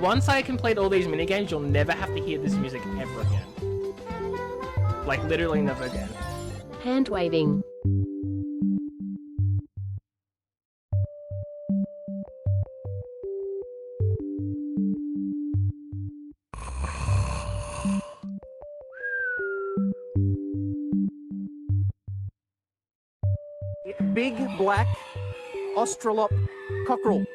Once I complete all these minigames, you'll never have to hear this music ever again. Like, literally never again. Hand waving. Big black Australop cockerel.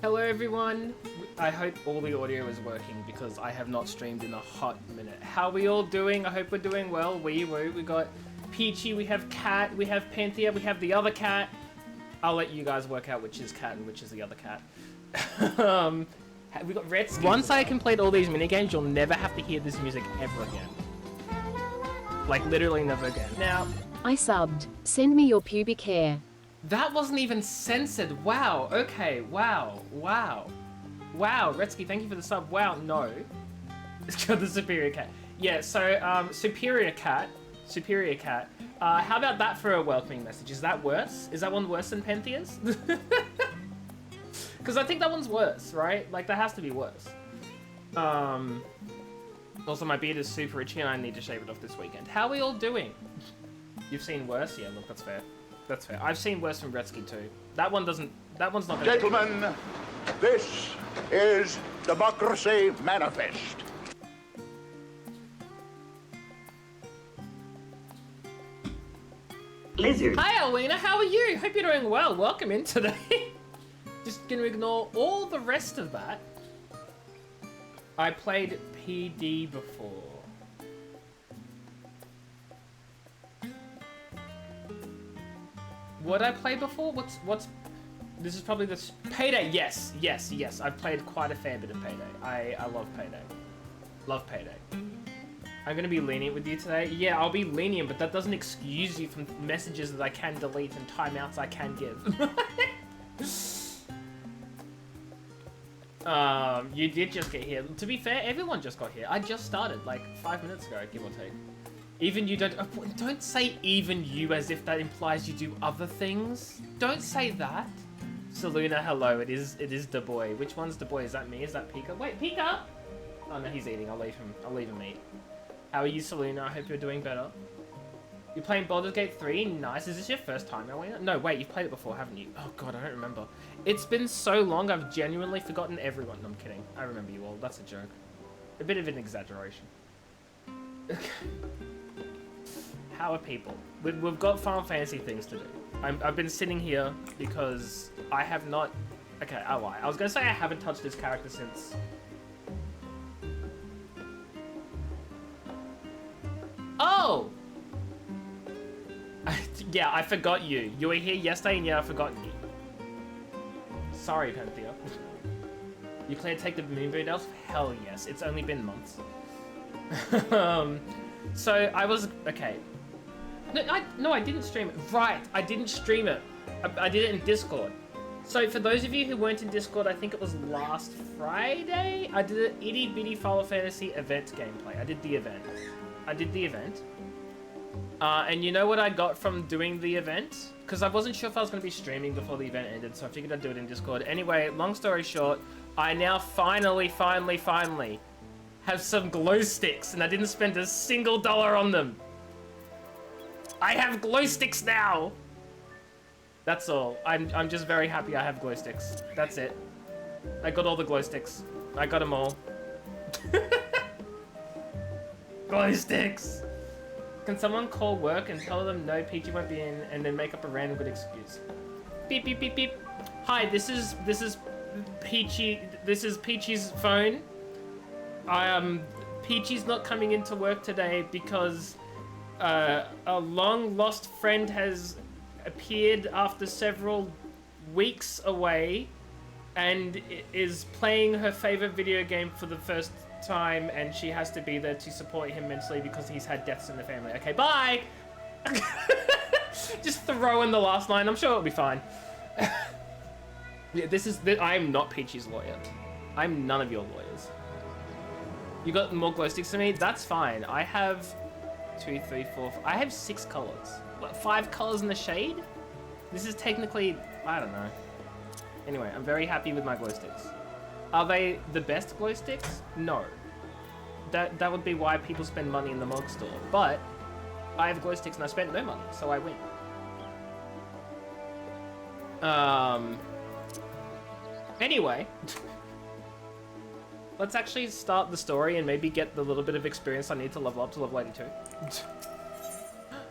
Hello everyone, I hope all the audio is working because I have not streamed in a hot minute. How are we all doing? I hope we're doing well. We got Peachy, we have Cat, we have Panthea, we have the other cat. I'll let you guys work out which is Cat and which is the other cat. We got Redskin. Once I complete all these minigames, you'll never have to hear this music ever again. Like literally never again. Now, I subbed. Send me your pubic hair. that wasn't even censored. Wow. Okay. Wow. Wow. Wow. Redsky, thank you for the sub. Wow. No. It's got the superior cat. Yeah. So, superior cat. Superior cat. How about that for a welcoming message? Is that worse? Is that one worse than Penthea's? Because I think that one's worse, right? Like, that has to be worse. Also, my beard is super itchy and I need to shave it off this weekend. How are we all doing? You've seen worse? Yeah, look, that's fair. That's fair. I've seen worse from Gretzky too. That one's not gonna... Gentlemen, this is Democracy Manifest. lizard. Hi, Alwina. How are you? Hope you're doing well. Welcome in today. Just gonna ignore all the rest of that. I played PD before. What I play before? What's? This is probably this Payday. Yes. I've played quite a fair bit of Payday. I love Payday. Love Payday. I'm gonna be lenient with you today. Yeah, I'll be lenient, but that doesn't excuse you from messages that I can delete and timeouts I can give. You did just get here. To be fair, everyone just got here. I just started like 5 minutes ago, give or take. Even you don't say even you as if that implies you do other things. Don't say that. Saluna, hello. It is the boy. Which one's the boy? Is that me? Is that Pika? Wait, Pika! Oh no, he's eating. I'll leave him eat. How are you, Saluna? I hope you're doing better. You're playing Baldur's Gate 3? Nice. Is this your first time, Elena? No, wait, you've played it before, haven't you? Oh god, I don't remember. It's been so long, I've genuinely forgotten everyone. No, I'm kidding. I remember you all. That's a joke. A bit of an exaggeration. How are people? We've got Final Fantasy things to do. I've been sitting here because I have not... Okay, I lie. I was going to say I haven't touched this character since... Oh! Yeah, I forgot you. You were here yesterday and yeah, I forgot you. Sorry, Panthea. You clear take the Moonbird Elf? Hell yes. It's only been months. So I was... Okay. No, I didn't stream it. Right, I didn't stream it. I did it in Discord. So for those of you who weren't in Discord, I think it was last Friday, I did an itty bitty Final Fantasy event gameplay. I did the event. And you know what I got from doing the event? Because I wasn't sure if I was going to be streaming before the event ended, so I figured I'd do it in Discord. Anyway, long story short, I now finally have some glow sticks, and I didn't spend a single dollar on them. I have glow sticks now! That's all. I'm just very happy I have glow sticks. That's it. I got all the glow sticks. I got them all. Glow sticks! Can someone call work and tell them no, Peachy won't be in, and then make up a random good excuse? Beep beep beep beep. Hi, this is Peachy. This is Peachy's phone. Peachy's not coming into work today because a long lost friend has appeared after several weeks away and is playing her favorite video game for the first time, and she has to be there to support him mentally because he's had deaths in the family. Okay, bye! Just throw in the last line. I'm sure it'll be fine. Yeah, I'm not Peachy's lawyer. I'm none of your lawyers. You got more glow sticks than me? That's fine. I have 2, 3, 4, I have 6 colors. What, 5 colors in the shade? This is technically, I don't know. Anyway, I'm very happy with my glow sticks. Are they the best glow sticks? No. That would be why people spend money in the mod store. But I have glow sticks and I spent no money, so I win. Anyway, let's actually start the story and maybe get the little bit of experience I need to level up to level 82.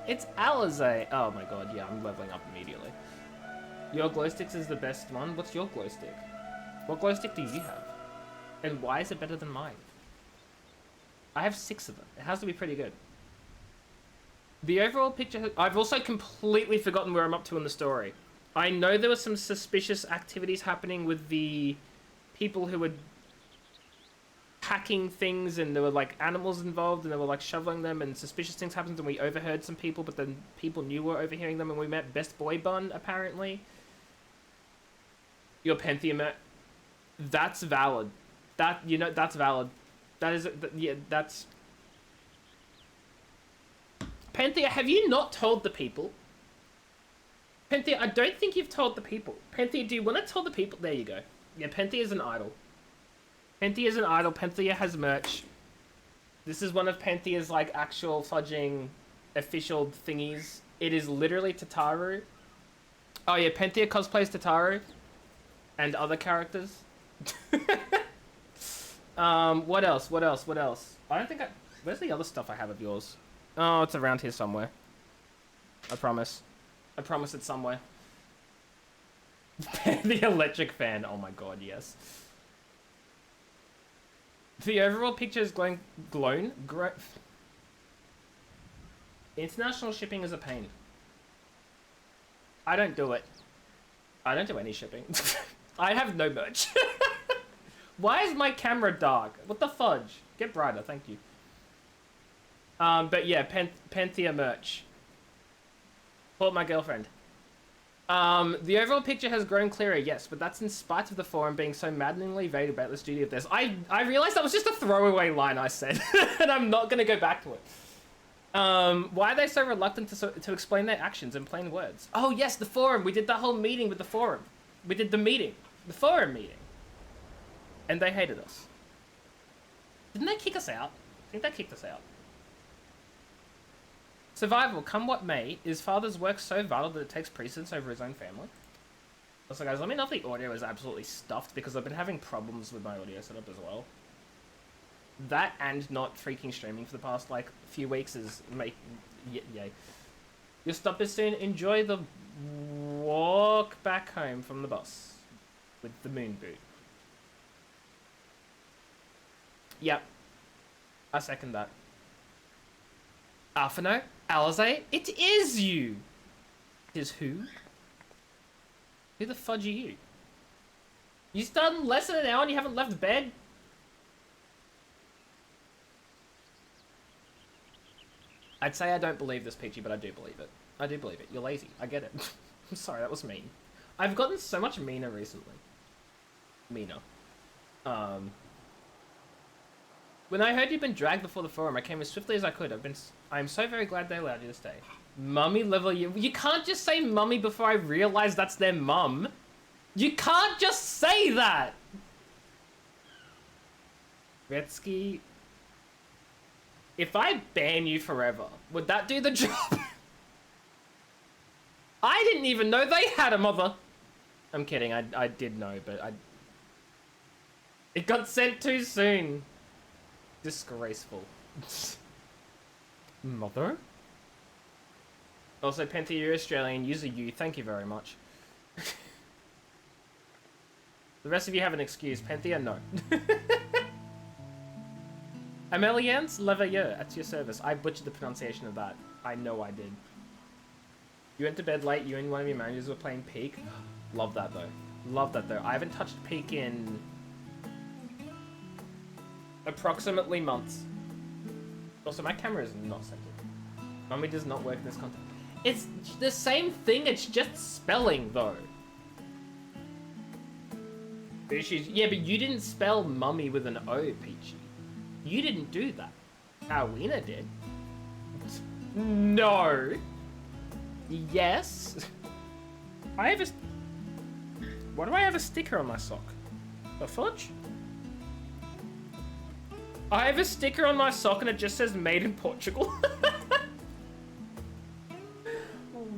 It's Alizé. Oh my god, yeah, I'm leveling up immediately. Your glow sticks is the best one. What's your glow stick? What glow stick do you have? And why is it better than mine? I have 6 of them. It has to be pretty good. The overall picture... I've also completely forgotten where I'm up to in the story. I know there were some suspicious activities happening with the people who were hacking things, and there were like animals involved, and they were like shoveling them, and suspicious things happened, and we overheard some people, but then people knew we were overhearing them, and we met Best Boy Bun, apparently. Your Panthea... That's valid. That's valid. That is... Yeah, that's... Panthea, have you not told the people? Panthea, I don't think you've told the people. Panthea, do you want to tell the people? There you go. Yeah, Panthea's an idol. Panthea's an idol. Panthea has merch. This is one of Panthea's, like, actual fudging official thingies. It is literally Tataru. Oh, yeah, Panthea cosplays Tataru. And other characters. What else? I don't think Where's the other stuff I have of yours? Oh, it's around here somewhere. I promise. I promise it's somewhere. The electric fan. Oh my god, yes. The overall picture is glown. International shipping is a pain. I don't do it. I don't do any shipping. I have no merch. Why is my camera dark? What the fudge? Get brighter, thank you. But yeah, Panthea merch. Call my girlfriend. The overall picture has grown clearer, yes, but that's in spite of the forum being so maddeningly vague about the studio of this. I realized that was just a throwaway line I said, and I'm not gonna go back to it. Why are they so reluctant to explain their actions in plain words? Oh yes, the forum. We did that whole meeting with the forum. We did the meeting. The forum meeting. And they hated us. Didn't they kick us out? I think they kicked us out. Survival, come what may, is father's work so vital that it takes precedence over his own family? Also guys, let me know if the audio is absolutely stuffed because I've been having problems with my audio setup as well. That and not freaking streaming for the past like few weeks is yay. You'll stop this soon. Enjoy the walk back home from the bus with the moon boot. Yep. I second that. Alphino? Alize? It is you! It is who? Who the fudge are you? You started in less than an hour and you haven't left bed? I'd say I don't believe this, Peachy, but I do believe it. I do believe it. You're lazy. I get it. I'm sorry, that was mean. I've gotten so much meaner recently. Meaner. When I heard you'd been dragged before the forum, I came as swiftly as I could. I'm so very glad they allowed you to stay. Mummy level you can't just say mummy before I realize that's their mum. You can't just say that! Retsky... If I ban you forever, would that do the job? I didn't even know they had a mother. I'm kidding, I did know, but it got sent too soon. Disgraceful. Mother? Also, Penta, you're Australian, user you, thank you very much. The rest of you have an excuse. Panthea, no. Amelians Leveilleur, at your service. I butchered the pronunciation of that. I know I did. You went to bed late, you and one of your managers were playing Peak. Love that though. Love that though. I haven't touched Peak in... approximately months. Also, my camera is not centered. Mummy does not work in this context. It's the same thing, it's just spelling though. Yeah, but you didn't spell mummy with an O, Peachy. You didn't do that. Alwina did. No. Yes. I have a... Why do I have a sticker on my sock? A fudge? I have a sticker on my sock and it just says made in Portugal.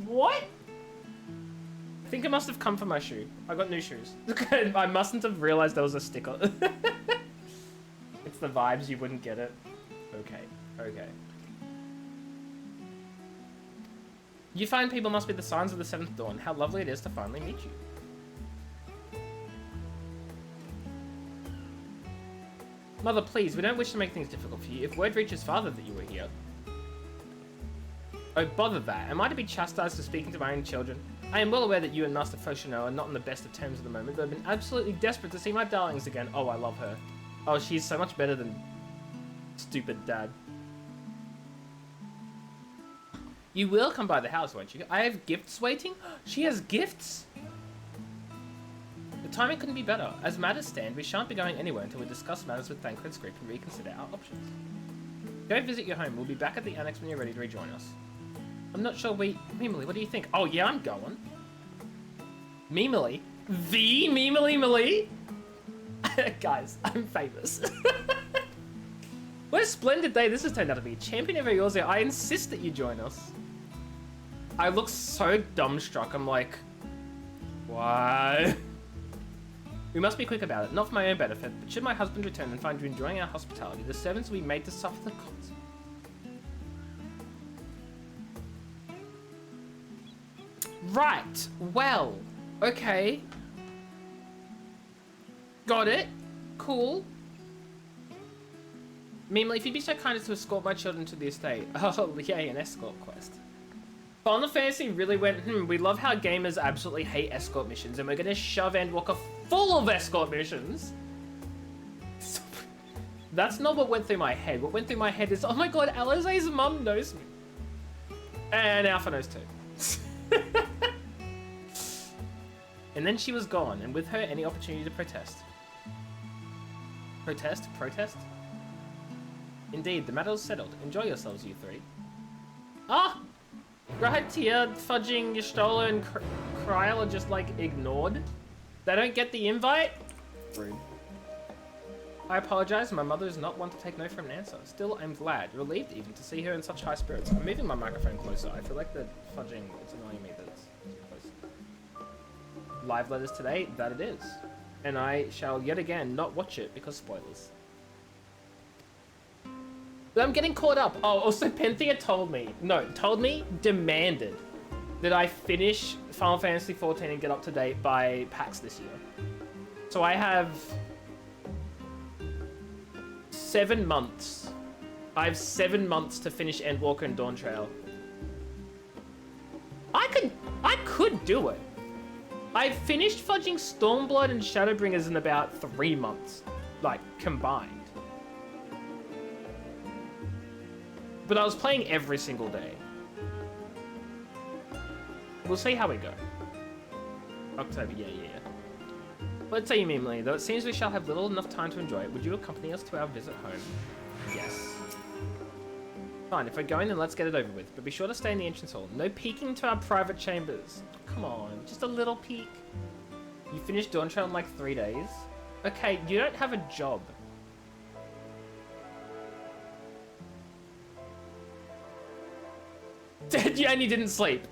What? I think it must have come from my shoe. I got new shoes. I mustn't have realized there was a sticker. It's the vibes, you wouldn't get it. Okay, okay. You find people must be the signs of the seventh dawn. How lovely it is to finally meet you. Mother, please, we don't wish to make things difficult for you. If word reaches father that you were here... Oh, bother that. Am I to be chastised for speaking to my own children? I am well aware that you and Master Fauchenot are not on the best of terms at the moment, but I've been absolutely desperate to see my darlings again. Oh, I love her. Oh, she's so much better than stupid dad. You will come by the house, won't you? I have gifts waiting? She has gifts? The timing couldn't be better. As matters stand, we shan't be going anywhere until we discuss matters with Thancred's group and reconsider our options. Go visit your home. We'll be back at the annex when you're ready to rejoin us. I'm not sure Memeli, what do you think? Oh yeah, I'm going. Memeli? The Memeli? Guys, I'm famous. What a splendid day this has turned out to be. Champion of Eorzea, I insist that you join us. I look so dumbstruck. I'm like, what? We must be quick about it, not for my own benefit, but should my husband return and find you enjoying our hospitality, the servants will be made to suffer the consequences. Right. Well. Okay. Got it. Cool. Memeli, if you'd be so kind as to escort my children to the estate. Oh, yay, an escort quest. Final Fantasy really went, we love how gamers absolutely hate escort missions, and we're gonna shove Endwalker full of escort missions. That's not what went through my head. What went through my head is, oh my god, Alizé's mum knows me. And Alpha knows too. And then she was gone, and with her, any opportunity to protest. Protest? Indeed, the matter is settled. Enjoy yourselves, you three. Ah! Right here, Fudging, Y'shtola, and Kryl are just, like, ignored. They don't get the invite? Rude. I apologize, my mother is not one to take no from an answer. Still, I'm glad, relieved even, to see her in such high spirits. I'm moving my microphone closer. I feel like the fudging is annoying me that it's too close. Live letters today? That it is. And I shall yet again not watch it because spoilers. But I'm getting caught up. Oh, also Penthea demanded that I finish Final Fantasy XIV and get up to date by PAX this year. So I have 7 months. I have 7 months to finish Endwalker and Dawntrail. I could do it. I finished fudging Stormblood and Shadowbringers in about 3 months, like combined. But I was playing every single day. We'll see how we go. October, yeah. Let's say you Memeli, though it seems we shall have little enough time to enjoy it. Would you accompany us to our visit home? Yes. Fine, if we're going, then let's get it over with. But be sure to stay in the entrance hall. No peeking to our private chambers. Come on, just a little peek. You finished Dawntrail in like 3 days? Okay, you don't have a job. And you didn't sleep.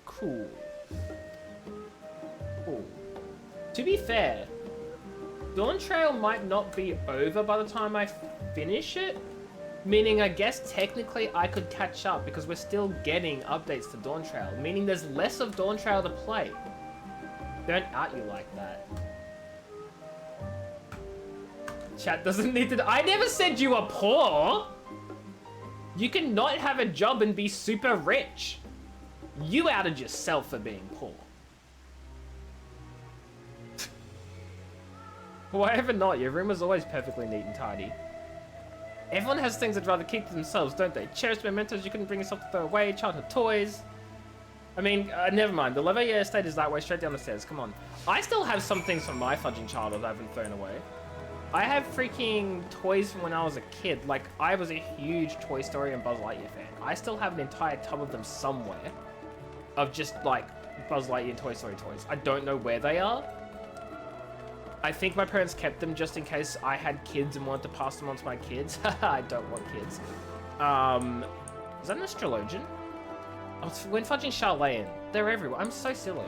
Cool. To be fair, Dawntrail might not be over by the time I finish it. Meaning, I guess technically I could catch up because we're still getting updates to Dawntrail. Meaning there's less of Dawntrail to play. Don't out you like that. Chat doesn't need to... I never said you were poor! You can not have a job and be super rich. You outed yourself for being poor. Why ever not? Your room was always perfectly neat and tidy. Everyone has things they'd rather keep to themselves, don't they? Cherished mementos you couldn't bring yourself to throw away, childhood toys. I mean, never mind. The Leveilleur estate is that way, straight down the stairs. Come on. I still have some things from my fudging childhood I haven't thrown away. I have freaking toys from when I was a kid. Like, I was a huge Toy Story and Buzz Lightyear fan. I still have an entire tub of them somewhere. Of just, like, Buzz Lightyear and Toy Story toys. I don't know where they are. I think my parents kept them just in case I had kids and wanted to pass them on to my kids. I don't want kids. Is that an astrologian? Oh, it's when fudging Charlene. They're everywhere. I'm so silly.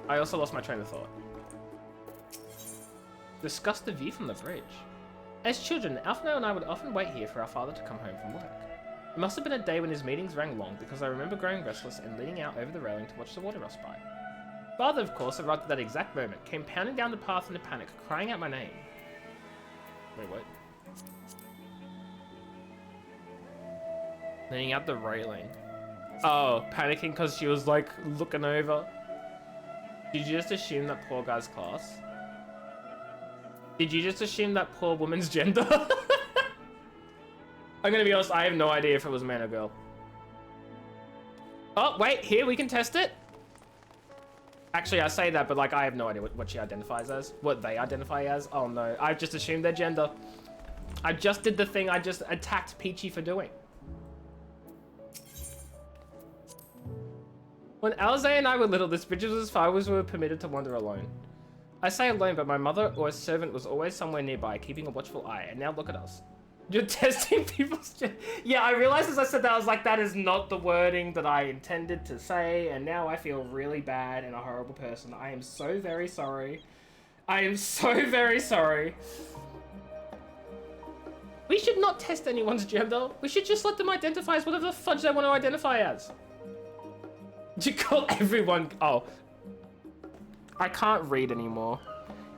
I also lost my train of thought. Discuss the view from the bridge. As children, Alphino and I would often wait here for our father to come home from work. It must have been a day when his meetings rang long because I remember growing restless and leaning out over the railing to watch the water rush by. Father, of course, arrived at that exact moment, came pounding down the path in a panic, crying out my name. Wait, what? Leaning out the railing. Oh, panicking because she was, like, looking over. Did you just assume that poor guy's class? Did you just assume that poor woman's gender? I'm gonna be honest, I have no idea if it was man or girl. Oh, wait, here, we can test it. Actually, I say that, but like, I have no idea what she identifies as. What they identify as. Oh no, I've just assumed their gender. I just did the thing I just attacked Peachy for doing. When Alizé and I were little, this bridge was as far as we were permitted to wander alone. I say alone, but my mother or a servant was always somewhere nearby, keeping a watchful eye, and now look at us. You're testing people's... Yeah, I realized as I said that, I was like, that is not the wording that I intended to say, and now I feel really bad and a horrible person. I am so very sorry. I am so very sorry. We should not test anyone's gender. We should just let them identify as whatever the fudge they want to identify as. You call everyone... Oh. I can't read anymore.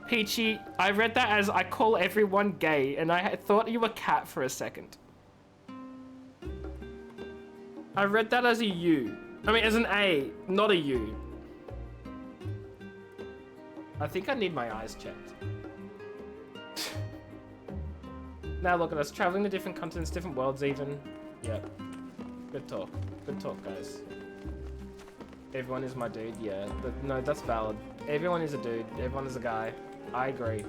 Peachy, I read that as I call everyone gay, and I thought you were cat for a second. I read that as a U. I mean, as an A, not a U. I think I need my eyes checked. Now look at us, traveling to different continents, different worlds even. Yep. Good talk. Good talk, guys. Everyone is my dude, yeah. But no, that's valid. Everyone is a dude. Everyone is a guy. I agree.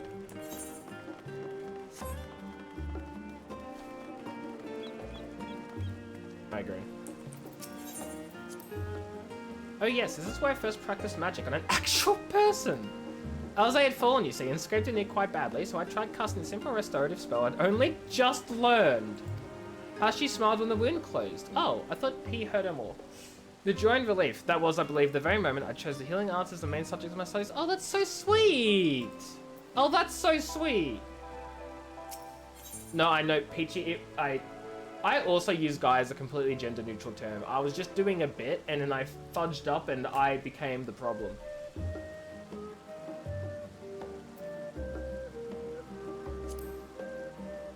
I agree. Oh yes, this is where I first practiced magic on an actual person! Alzay had fallen, you see, and scraped her knee quite badly, so I tried casting a simple restorative spell I'd only just learned. How she smiled when the wound closed. Oh, I thought he hurt her more. The joy and relief, that was, I believe, the very moment I chose the healing arts as the main subject of my studies. Oh, that's so sweet! Oh, that's so sweet! No, I know, Peachy, I also use guy as a completely gender-neutral term. I was just doing a bit, and then I fudged up, and I became the problem.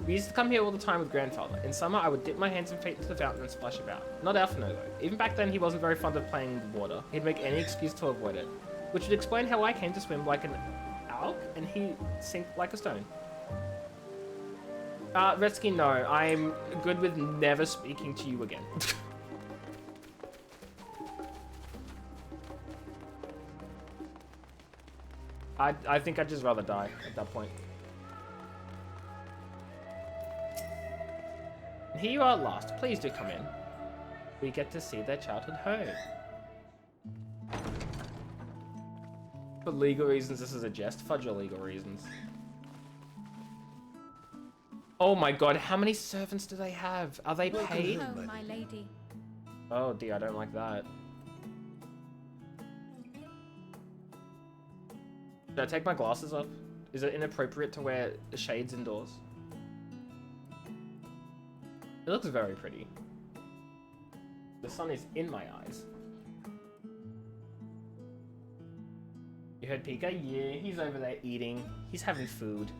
We used to come here all the time with grandfather. In summer, I would dip my hands and feet into the fountain and splash about. Not Alphino, though. Even back then, he wasn't very fond of playing with water. He'd make any excuse to avoid it. Which would explain how I came to swim like an alk, and he sink like a stone. Retsky, no. I'm good with never speaking to you again. I think I'd just rather die at that point. Here you are at last. Please do come in. We get to see their childhood home. For legal reasons, this is a jest. Fudge your legal reasons. Oh my god, how many servants do they have? Are they paid? Oh, my lady. Oh dear, I don't like that. Should I take my glasses off? Is it inappropriate to wear shades indoors? It looks very pretty. The sun is in my eyes. You heard Pika? Yeah, he's over there eating. He's having food.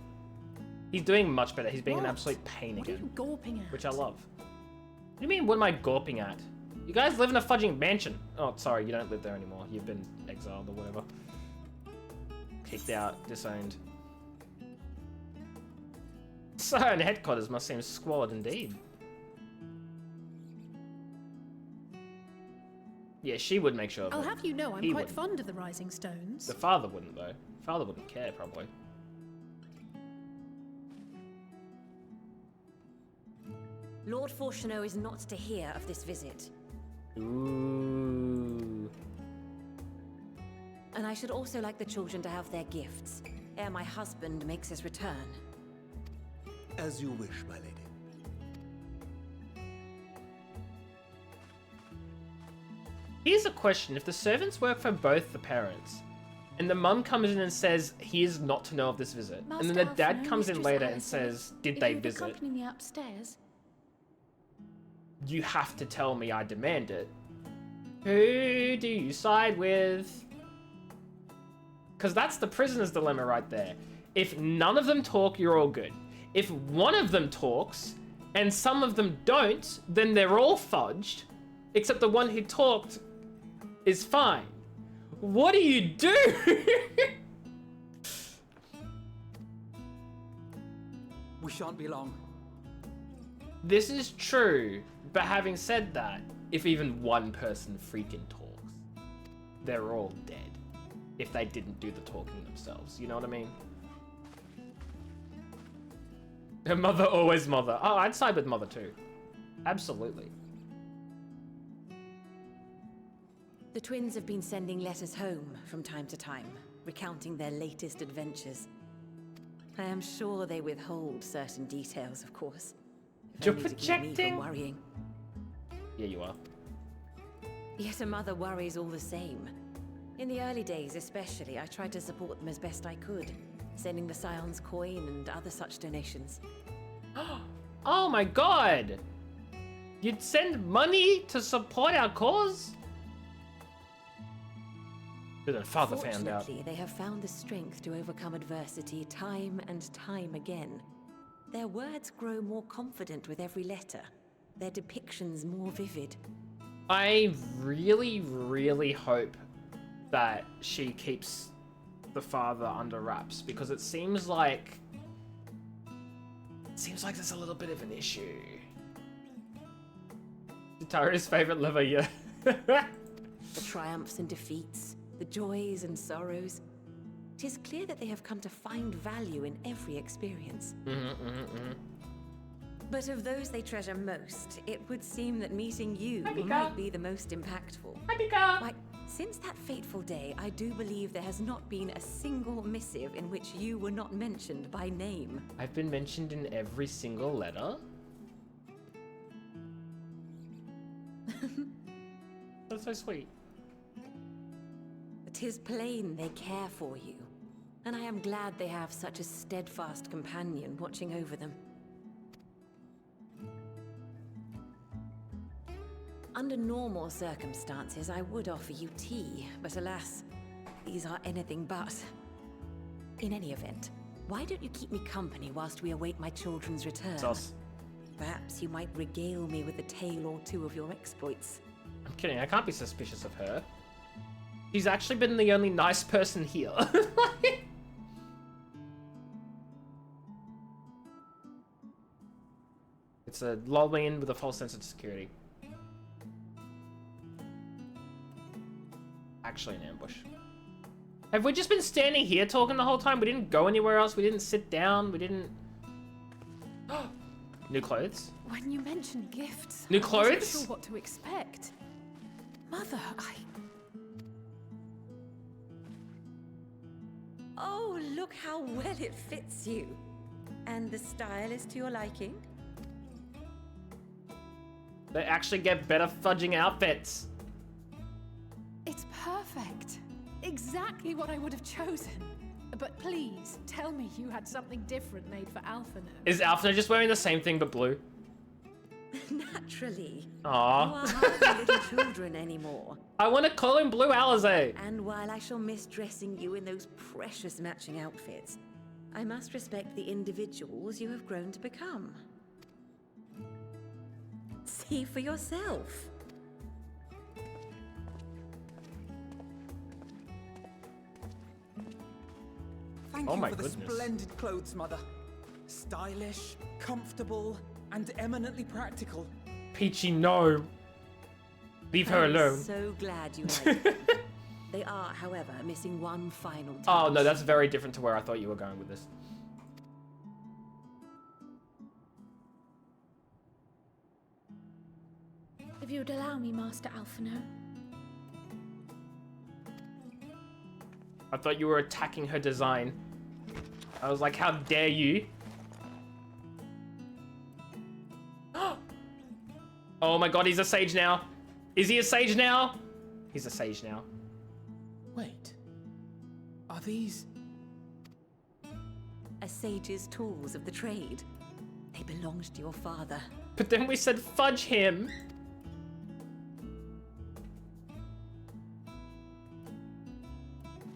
He's doing much better. He's being an absolute pain What are again. you gawping at? Which I love. What do you mean, what am I gawping at? You guys live in a fudging mansion. Oh, sorry, you don't live there anymore. You've been exiled or whatever. Kicked out, disowned. Scion headquarters must seem squalid indeed. Yeah, she would make sure of I'll it. have you know I'm He quite wouldn't. fond of the Rising Stones. The father wouldn't, though. Father wouldn't care, probably. Lord Fortuneau is not to hear of this visit. Ooh. And I should also like the children to have their gifts, ere my husband makes his return. As you wish, my lady. Here's a question. If the servants work for both the parents, and the mum comes in and says he is not to know of this visit, and then the Master dad Alphino, comes in Mistress later and Alison, says, did if they you would visit? accompany me upstairs. You have to tell me I demand it. Who do you side with? Because that's the prisoner's dilemma right there. If none of them talk, you're all good. If one of them talks, and some of them don't, then they're all fudged, except the one who talked is fine. What do you do? We shan't be long. This is true, but having said that, if even one person freaking talks, they're all dead. If they didn't do the talking themselves, you know what I mean? Her mother, always mother. Oh, I'd side with mother too. Absolutely. The twins have been sending letters home from time to time, recounting their latest adventures. I am sure they withhold certain details, of course. if You're only to keep me projecting? from worrying. Yeah, you are. Yet a mother worries all the same. In the early days especially, I tried to support them as best I could, sending the Scion's coin and other such donations. Oh my god! You'd send money to support our cause? But then father found out. Fortunately, they have found the strength to overcome adversity time and time again. Their words grow more confident with every letter, their depictions more vivid. I really, really hope that she keeps the father under wraps, because it seems like there's a little bit of an issue. Tara's favorite liver, yeah. The triumphs and defeats, the joys and sorrows. 'Tis clear that they have come to find value in every experience. But of those they treasure most, it would seem that meeting you might be the most impactful. Why, since that fateful day, I do believe there has not been a single missive in which you were not mentioned by name. I've been mentioned in every single letter. That's so sweet. 'Tis plain they care for you, and I am glad they have such a steadfast companion watching over them. Under normal circumstances, I would offer you tea, but alas, these are anything but. In any event, why don't you keep me company whilst we await my children's return? Sus. Perhaps you might regale me with a tale or two of your exploits. I'm kidding, I can't be suspicious of her. She's actually been the only nice person here. It's a lull me in with a false sense of security. Actually an ambush. Have we just been standing here talking the whole time? We didn't go anywhere else, we didn't sit down, we didn't... New clothes? When you mentioned gifts, New I wasn't clothes? sure what to expect. Mother, Oh, look how well it fits you. And the style is to your liking? They actually get better fudging outfits. It's perfect. Exactly what I would have chosen. But please, tell me you had something different made for Alphino. Is Alphino just wearing the same thing but blue? Naturally. Aww. You are hardly little children anymore. I want to call him Blue Alizé. And while I shall miss dressing you in those precious matching outfits, I must respect the individuals you have grown to become. See for yourself. Thank Oh you my for the goodness. splendid clothes, Mother. Stylish, comfortable, and eminently practical. Peachy, no. Leave her I'm alone. so glad you like them. They are, however, missing one final touch. Oh, no, that's very different to where I thought you were going with this. If you'd allow me, Master Alphino. I thought you were attacking her design. I was like, how dare you? Oh my god, he's a sage now. Is he a sage now? He's a sage now. Wait. Are these... A sage's tools of the trade. They belonged to your father. But then we said fudge him.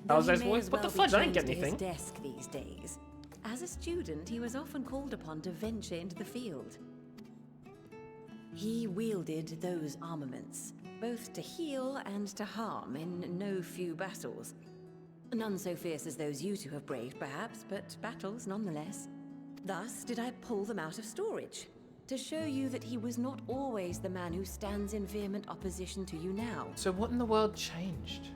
Though How's he his may voice? as What the well be fudge? I didn't get chained to anything. his desk these days. As a student, he was often called upon to venture into the field. He wielded those armaments, both to heal and to harm in no few battles. None so fierce as those you two have braved, perhaps, but battles nonetheless. Thus did I pull them out of storage, to show you that he was not always the man who stands in vehement opposition to you now. So what in the world changed?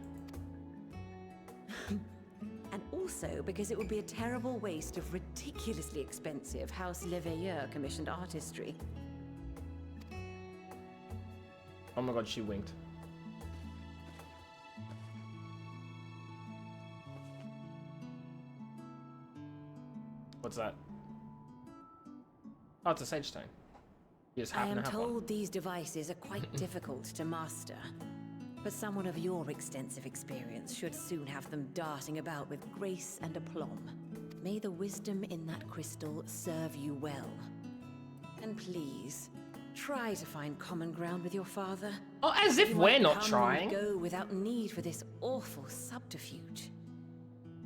And also because it would be a terrible waste of ridiculously expensive House Leveilleur commissioned artistry. Oh my god, she winked. What's that? Oh, it's a sage stone. You just I happen am to have one. told these devices are quite difficult to master, but someone of your extensive experience should soon have them darting about with grace and aplomb. May the wisdom in that crystal serve you well. And please, Try to find common ground with your father. Oh, as if You we're might not come and trying. Go without need for this awful subterfuge.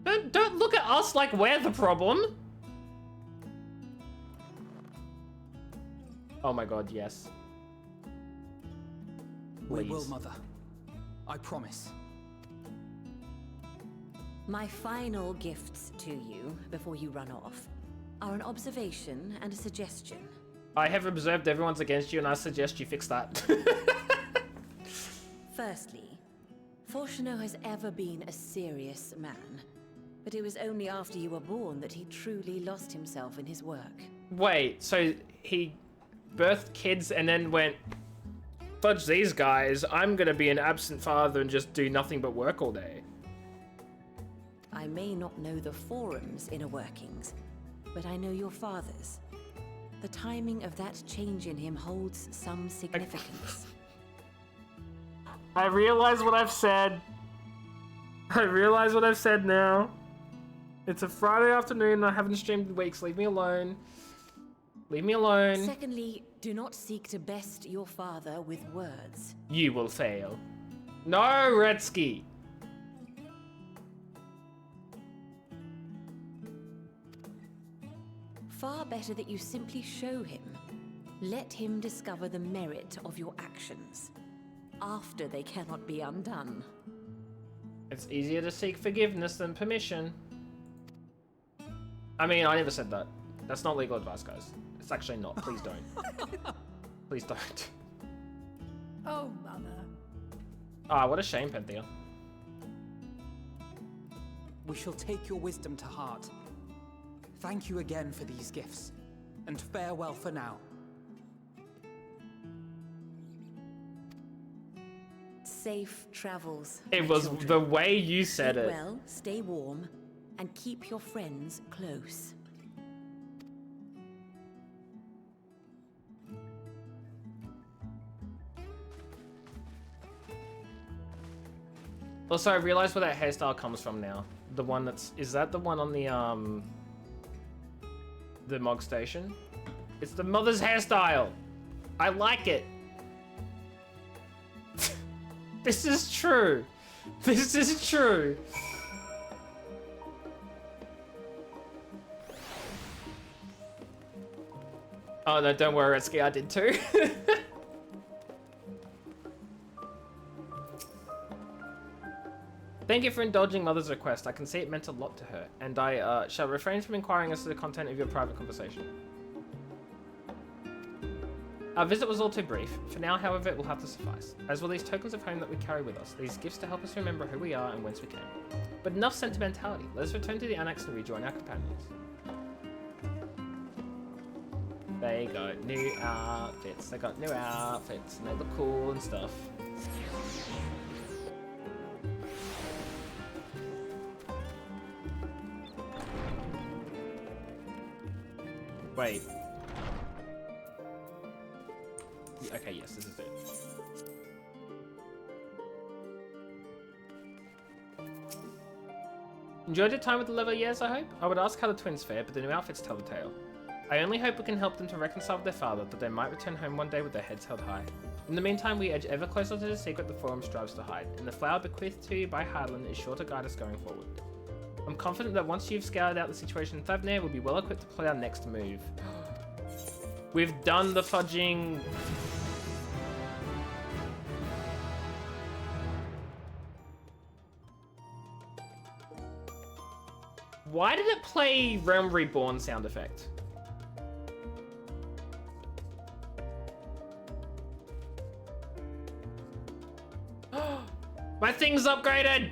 Don't look at us like we're the problem. Oh my god, yes. We Please. will, Mother. I promise. My final gifts to you before you run off are an observation and a suggestion. I have observed everyone's against you, and I suggest you fix that. Firstly, Fortuno has ever been a serious man, but it was only after you were born that he truly lost himself in his work. Wait, so he birthed kids and then went, fudge these guys, I'm gonna be an absent father and just do nothing but work all day. I may not know the forum's inner workings, but I know your father's. The timing of that change in him holds some significance. I realize what I've said. I realize what I've said now. It's a Friday afternoon and I haven't streamed in weeks. Leave me alone. Leave me alone. Secondly, do not seek to best your father with words. You will fail. No, Retsky. Far better that you simply show him. Let him discover the merit of your actions, after they cannot be undone. It's easier to seek forgiveness than permission. I mean, I never said that. That's not legal advice, guys. It's actually not. Please don't. Please don't. Oh, Mother. Ah, what a shame, Penthea. We shall take your wisdom to heart. Thank you again for these gifts, and farewell for now. Safe travels. It my was children. the way you said Eat it. well, stay warm, and keep your friends close. Also, I realize where that hairstyle comes from now. The one that's... Is that the one on the Mog Station? It's the mother's hairstyle! I like it! This is true! This is true! Oh no, don't worry, Retsky, I did too. Thank you for indulging Mother's request. I can see it meant a lot to her, and I shall refrain from inquiring as to the content of your private conversation. Our visit was all too brief. For now, however, it will have to suffice, as will these tokens of home that we carry with us, these gifts to help us remember who we are and whence we came. But enough sentimentality. Let us return to the annex and rejoin our companions. They got new outfits. They got new outfits, and they look cool and stuff. Wait. Okay, yes, this is it. Enjoyed your time with the leather years, I hope? I would ask how the twins fare, but the new outfits tell the tale. I only hope we can help them to reconcile with their father, that they might return home one day with their heads held high. In the meantime, we edge ever closer to the secret the Forum strives to hide, and the flower bequeathed to you by Hyland is sure to guide us going forward. I'm confident that once you've scoured out the situation in Thavnir, we'll be well equipped to play our next move. We've done the fudging... Why did it play Realm Reborn sound effect? My thing's upgraded!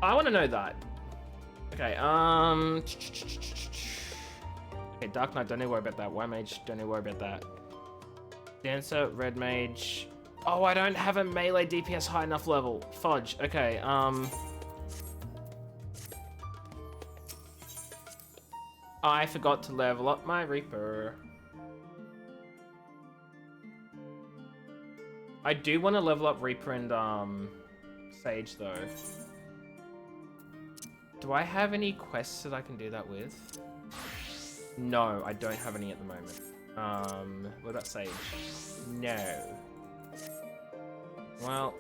I want to know that. Okay, okay, Dark Knight, don't need to worry about that. White Mage, don't need to worry about that. Dancer, Red Mage. Oh, I don't have a melee DPS high enough level. Fudge. Okay, I forgot to level up my Reaper. I do want to level up Reaper and Sage though. Do I have any quests that I can do that with? No, I don't have any at the moment. What about Sage? No. Well,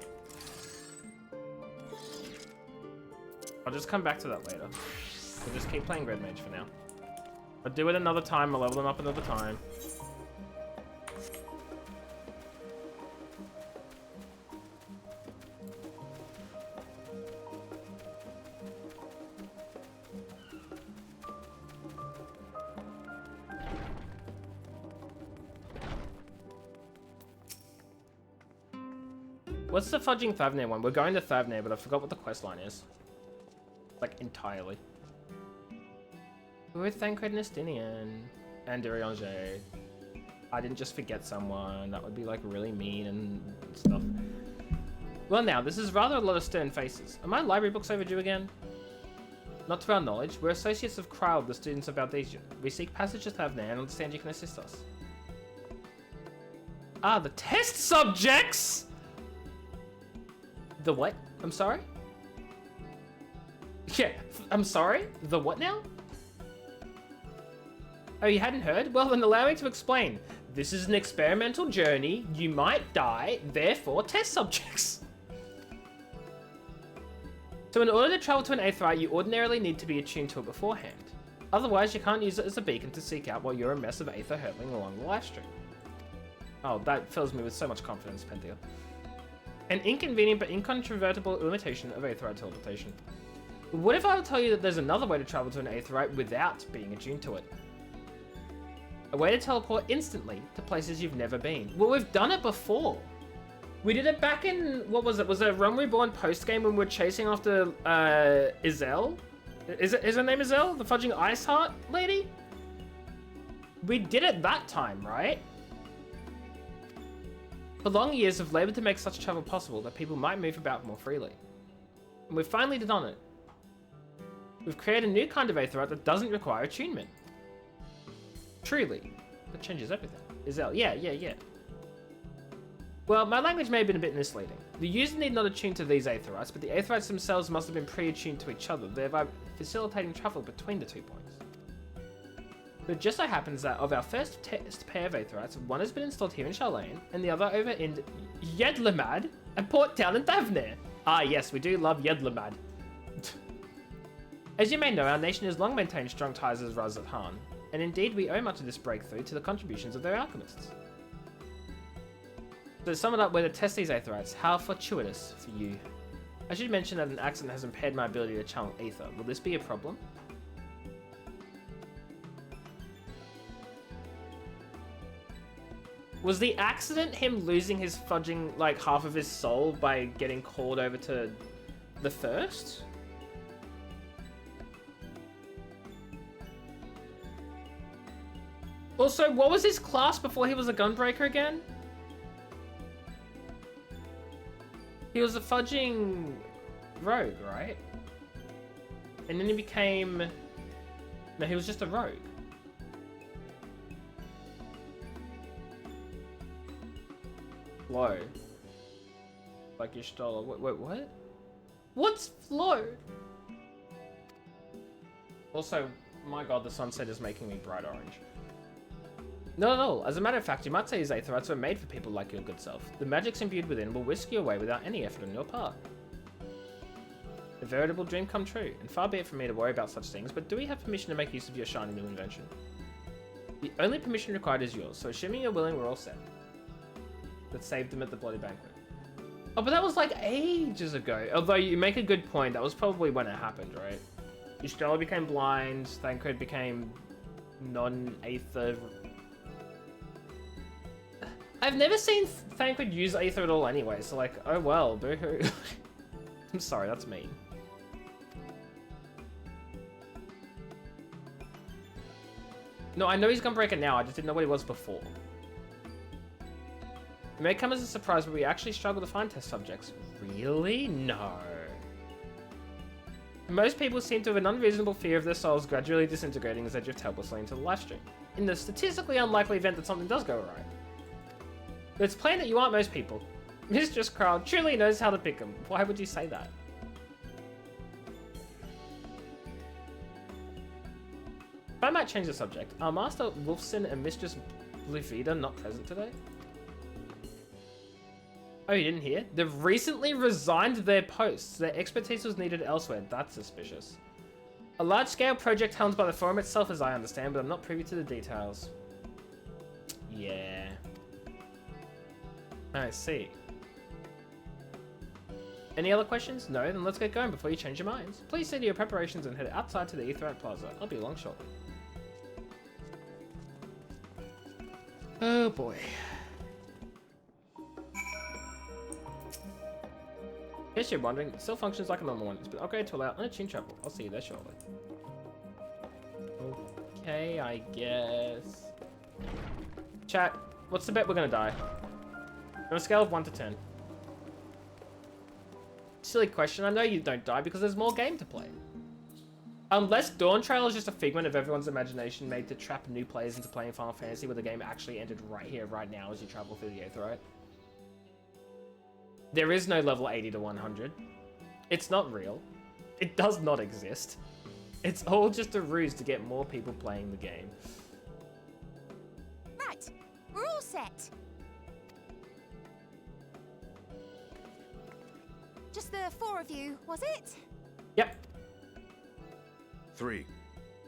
I'll just come back to that later. We'll just keep playing Red Mage for now. I'll do it another time, I'll level them up another time. What's the fudging Thavnair one? We're going to Thavnair, but I forgot what the questline is. Like, entirely. With Thancred Nestinian and Durianger. I didn't just forget someone. That would be, like, really mean and stuff. Well, now, this is rather a lot of stern faces. Are my library books overdue again? Not to our knowledge. We're associates of Kryl, the students of Valdesia. We seek passage to Thavnair and understand you can assist us. Ah, the test subjects! The what? I'm sorry? Yeah, I'm sorry? The what now? Oh, you hadn't heard? Well, then allow me to explain. This is an experimental journey. You might die, therefore test subjects. So in order to travel to an Aetheryte, you ordinarily need to be attuned to it beforehand. Otherwise, you can't use it as a beacon to seek out while you're a mess of Aether hurtling along the livestream. Oh, that fills me with so much confidence, Penthea. An inconvenient but incontrovertible limitation of Aetheryte teleportation. What if I were to tell you that there's another way to travel to an Aetheryte without being attuned to it? A way to teleport instantly to places you've never been. Well, we've done it before. We did it back in, what was it? Was it a Realm Reborn post-game when we were chasing after Izel? Is her name Izel? The fudging Ice Heart lady? We did it that time, right? For long years, have laboured to make such travel possible that people might move about more freely. And we've finally done it. We've created a new kind of Aetheryte that doesn't require attunement. Truly. That changes everything. Izel, yeah. Well, my language may have been a bit misleading. The user need not attune to these Aetherytes, but the Aetherytes themselves must have been pre-attuned to each other, thereby facilitating travel between the 2 points. But it just so happens that of our first test pair of Aetherytes, one has been installed here in Sharlayan, and the other over in Yedlamad and Port Town in Thavnair. Ah yes, we do love Yedlamad. As you may know, our nation has long maintained strong ties with Razat Han, and indeed we owe much of this breakthrough to the contributions of their alchemists. So to sum it up, we're to test these Aetherytes. How fortuitous for you. I should mention that an accident has impaired my ability to channel Aether. Will this be a problem? Was the accident him losing his fudging, like, half of his soul by getting called over to the Thirst? Also, what was his class before he was a Gunbreaker again? He was a fudging rogue, right? And then he became... No, he was just a rogue. Flow. Like you stole. Wait, what? What's flow? Also, my god, the sunset is making me bright orange. Not at all. As a matter of fact, you might say these Aetherytes were made for people like your good self. The magics imbued within will whisk you away without any effort on your part. A veritable dream come true, and far be it from me to worry about such things, but do we have permission to make use of your shiny new invention? The only permission required is yours, so assuming you're willing, we're all set. That saved them at the bloody banquet. Oh, but that was like ages ago. Although you make a good point, that was probably when it happened, right? Estrella became blind, Thancred became non-Aether. I've never seen Thancred use Aether at all anyway, so like, oh well, boo-hoo. I'm sorry, that's mean. No, I know he's Gunbreaker now, I just didn't know what he was before. It may come as a surprise, but we actually struggle to find test subjects. Really? No. Most people seem to have an unreasonable fear of their souls gradually disintegrating as they drift helplessly into the livestream, in the statistically unlikely event that something does go awry. But it's plain that you aren't most people. Mistress Kryl truly knows how to pick them. Why would you say that? I might change the subject. Are Master Wolfson and Mistress Bluvita not present today? Oh, you didn't hear? They've recently resigned their posts. Their expertise was needed elsewhere. That's suspicious. A large-scale project helmed by the forum itself, as I understand, but I'm not privy to the details. Yeah. I see. Any other questions? No? Then let's get going before you change your minds. Please see to your preparations and head outside to the Aetheryte Plaza. I'll be along shortly. Oh boy. In case you're wondering, it still functions like a normal one. It's been upgraded to allow unattuned travel. I'll see you there shortly. Okay, I guess. Chat, what's the bet we're gonna die? On a scale of 1 to 10. Silly question. I know you don't die because there's more game to play. Unless Dawn Trail is just a figment of everyone's imagination made to trap new players into playing Final Fantasy, where the game actually ended right here, right now, as you travel through the Aetheryte. There is no level 80 to 100. It's not real. It does not exist. It's all just a ruse to get more people playing the game. Right, we're all set. Just the 4 of you, was it? Yep. 3.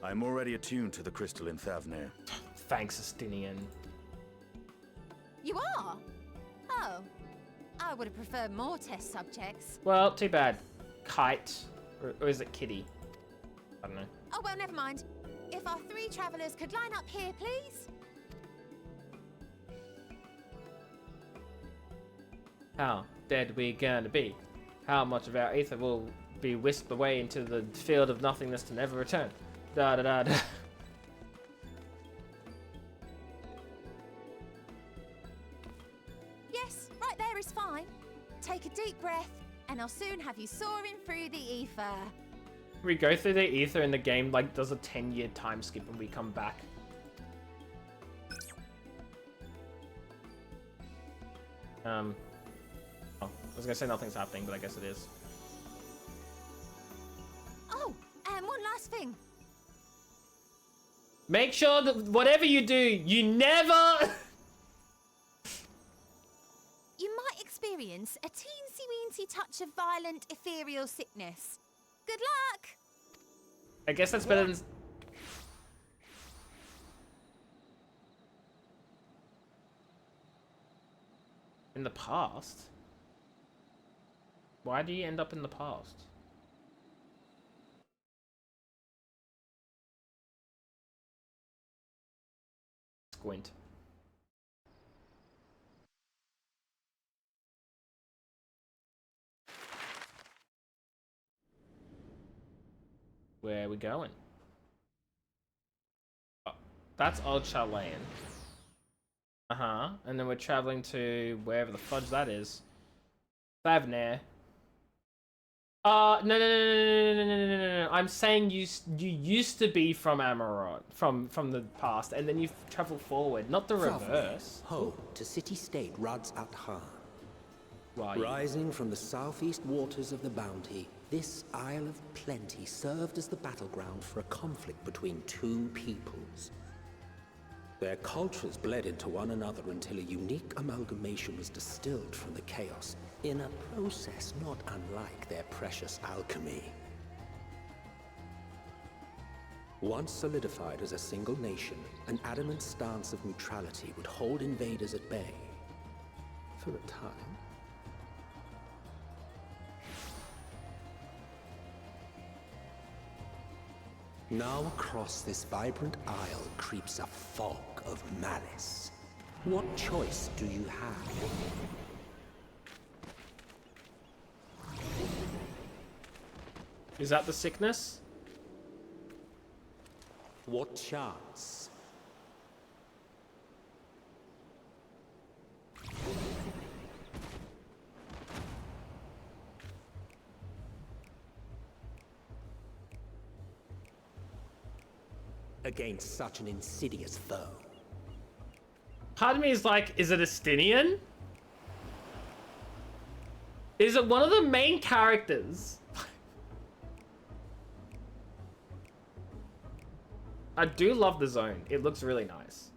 I'm already attuned to the crystal in Thavnir. Thanks, Astinian. You are? Oh. I would have preferred more test subjects. Well, too bad. Kite. Or is it Kitty? I don't know. Oh, well, never mind. If our 3 travelers could line up here, please. How dead we gonna be? How much of our ether will be whisked away into the field of nothingness to never return? Da da da da. Yes, right there is fine. Take a deep breath, and I'll soon have you soaring through the ether. We go through the ether and the game like does a 10-year time skip and we come back. Oh, I was gonna say nothing's happening, but I guess it is. Oh, and one last thing. Make sure that whatever you do, you never... You might experience a teensy-weensy touch of violent ethereal sickness. Good luck! I guess that's better than... In the past? Why do you end up in the past? Squint. Where are we going? Oh, that's Old Charlayan. Uh-huh. And then we're traveling to wherever the fudge that is. Thavnir. No, no, no, no, no, no, no, no, no, no. I'm saying you used to be from Amarot, from the past, and then you travel forward, not the reverse. Home to city-state Rads at Han. Right. Rising from the southeast waters of the Bounty, this Isle of Plenty served as the battleground for a conflict between 2 peoples. Their cultures bled into one another until a unique amalgamation was distilled from the chaos, in a process not unlike their precious alchemy. Once solidified as a single nation, an adamant stance of neutrality would hold invaders at bay. For a time. Now across this vibrant isle creeps a fog of malice. What choice do you have? Is that the sickness? What chance? Against such an insidious foe. Part of me is like, is it Astinian? Is it one of the main characters? I do love the zone. It looks really nice.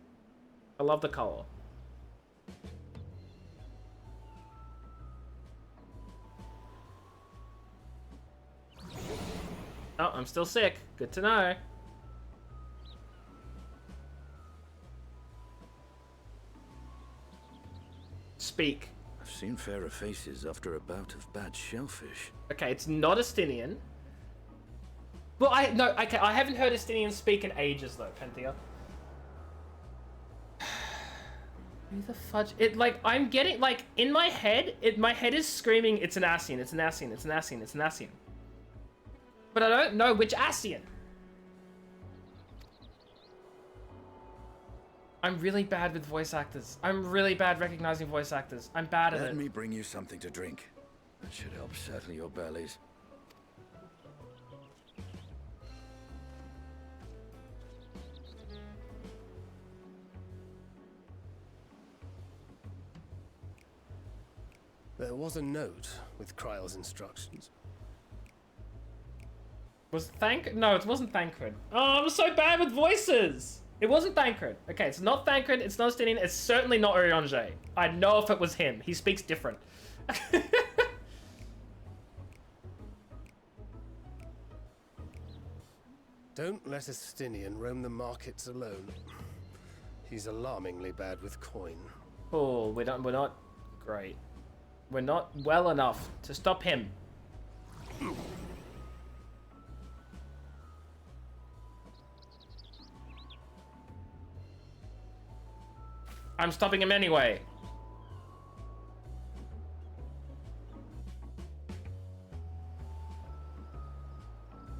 I love the color. Oh, I'm still sick. Good to know. Speak. I've seen fairer faces after a bout of bad shellfish. Okay, it's not Estinian. Well, okay, I haven't heard Estinian speak in ages though, Penthea. Who the fudge? I'm getting, in my head, my head is screaming, it's an Ascian, it's an Ascian, it's an Ascian, it's an Ascian. But I don't know which Ascian. I'm really bad with voice actors. I'm really bad recognizing voice actors. I'm bad at it. Let me bring you something to drink. That should help settle your bellies. There was a note with Kryle's instructions. No, it wasn't Thancred. Oh, I'm so bad with voices. It wasn't Thancred. Okay, it's not Thancred, it's not Estinian, it's certainly not Urianger. I'd know if it was him. He speaks different. Don't let Estinian roam the markets alone. He's alarmingly bad with coin. Oh, we're not great. We're not well enough to stop him. I'm stopping him anyway.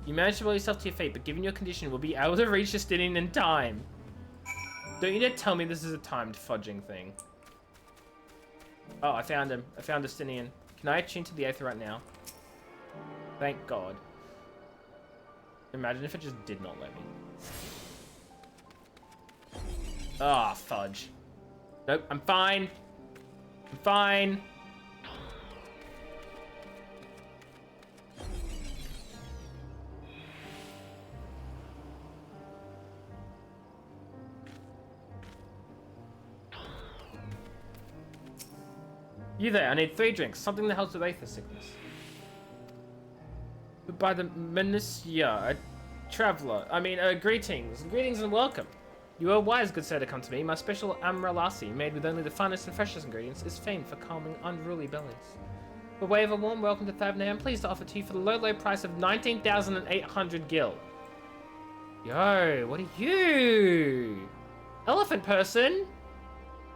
You managed to roll yourself to your feet, but given your condition, we'll be able to reach Justinian in time. Don't you dare tell me this is a timed fudging thing. Oh, I found him. I found Justinian. Can I attune to the Aether right now? Thank God. Imagine if it just did not let me. Ah, fudge. Nope, I'm fine. I'm fine. You there, I need 3 drinks. Something that helps with aether sickness. By the Menisia, a traveller. Greetings. Greetings and welcome. You are wise, good sir, to come to me. My special amrelasi, made with only the finest and freshest ingredients, is famed for calming unruly bellies. By way of a warm welcome to Thavne, I'm pleased to offer to you for the low, low price of 19,800 gil. Yo, what are you? Elephant person?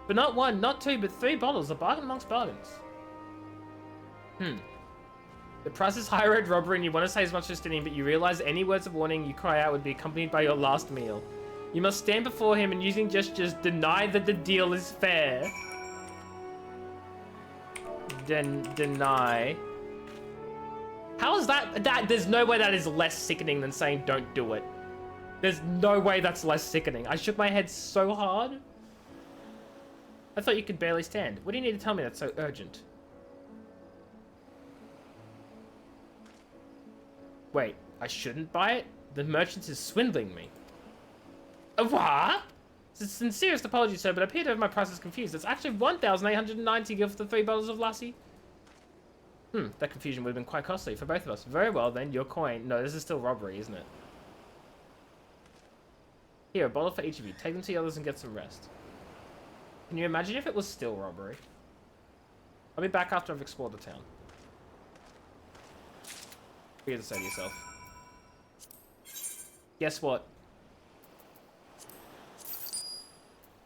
But not 1, not 2, but 3 bottles. A bargain amongst bargains. The price is high road robbery and you want to say as much as Justinian, but you realize any words of warning you cry out would be accompanied by your last meal. You must stand before him and using gestures deny that the deal is fair. Deny. How is that? There's no way that is less sickening than saying don't do it. There's no way that's less sickening. I shook my head so hard. I thought you could barely stand. What do you need to tell me that's so urgent? Wait, I shouldn't buy it? The merchant is swindling me. What? Sincerest apologies, sir, but I appear to have my prices confused. It's actually 1,890 gil for the 3 bottles of lassie. That confusion would have been quite costly for both of us. Very well, then, your coin. No, this is still robbery, isn't it? Here, a bottle for each of you. Take them to the others and get some rest. Can you imagine if it was still robbery? I'll be back after I've explored the town. What do you have to say to yourself? Guess what?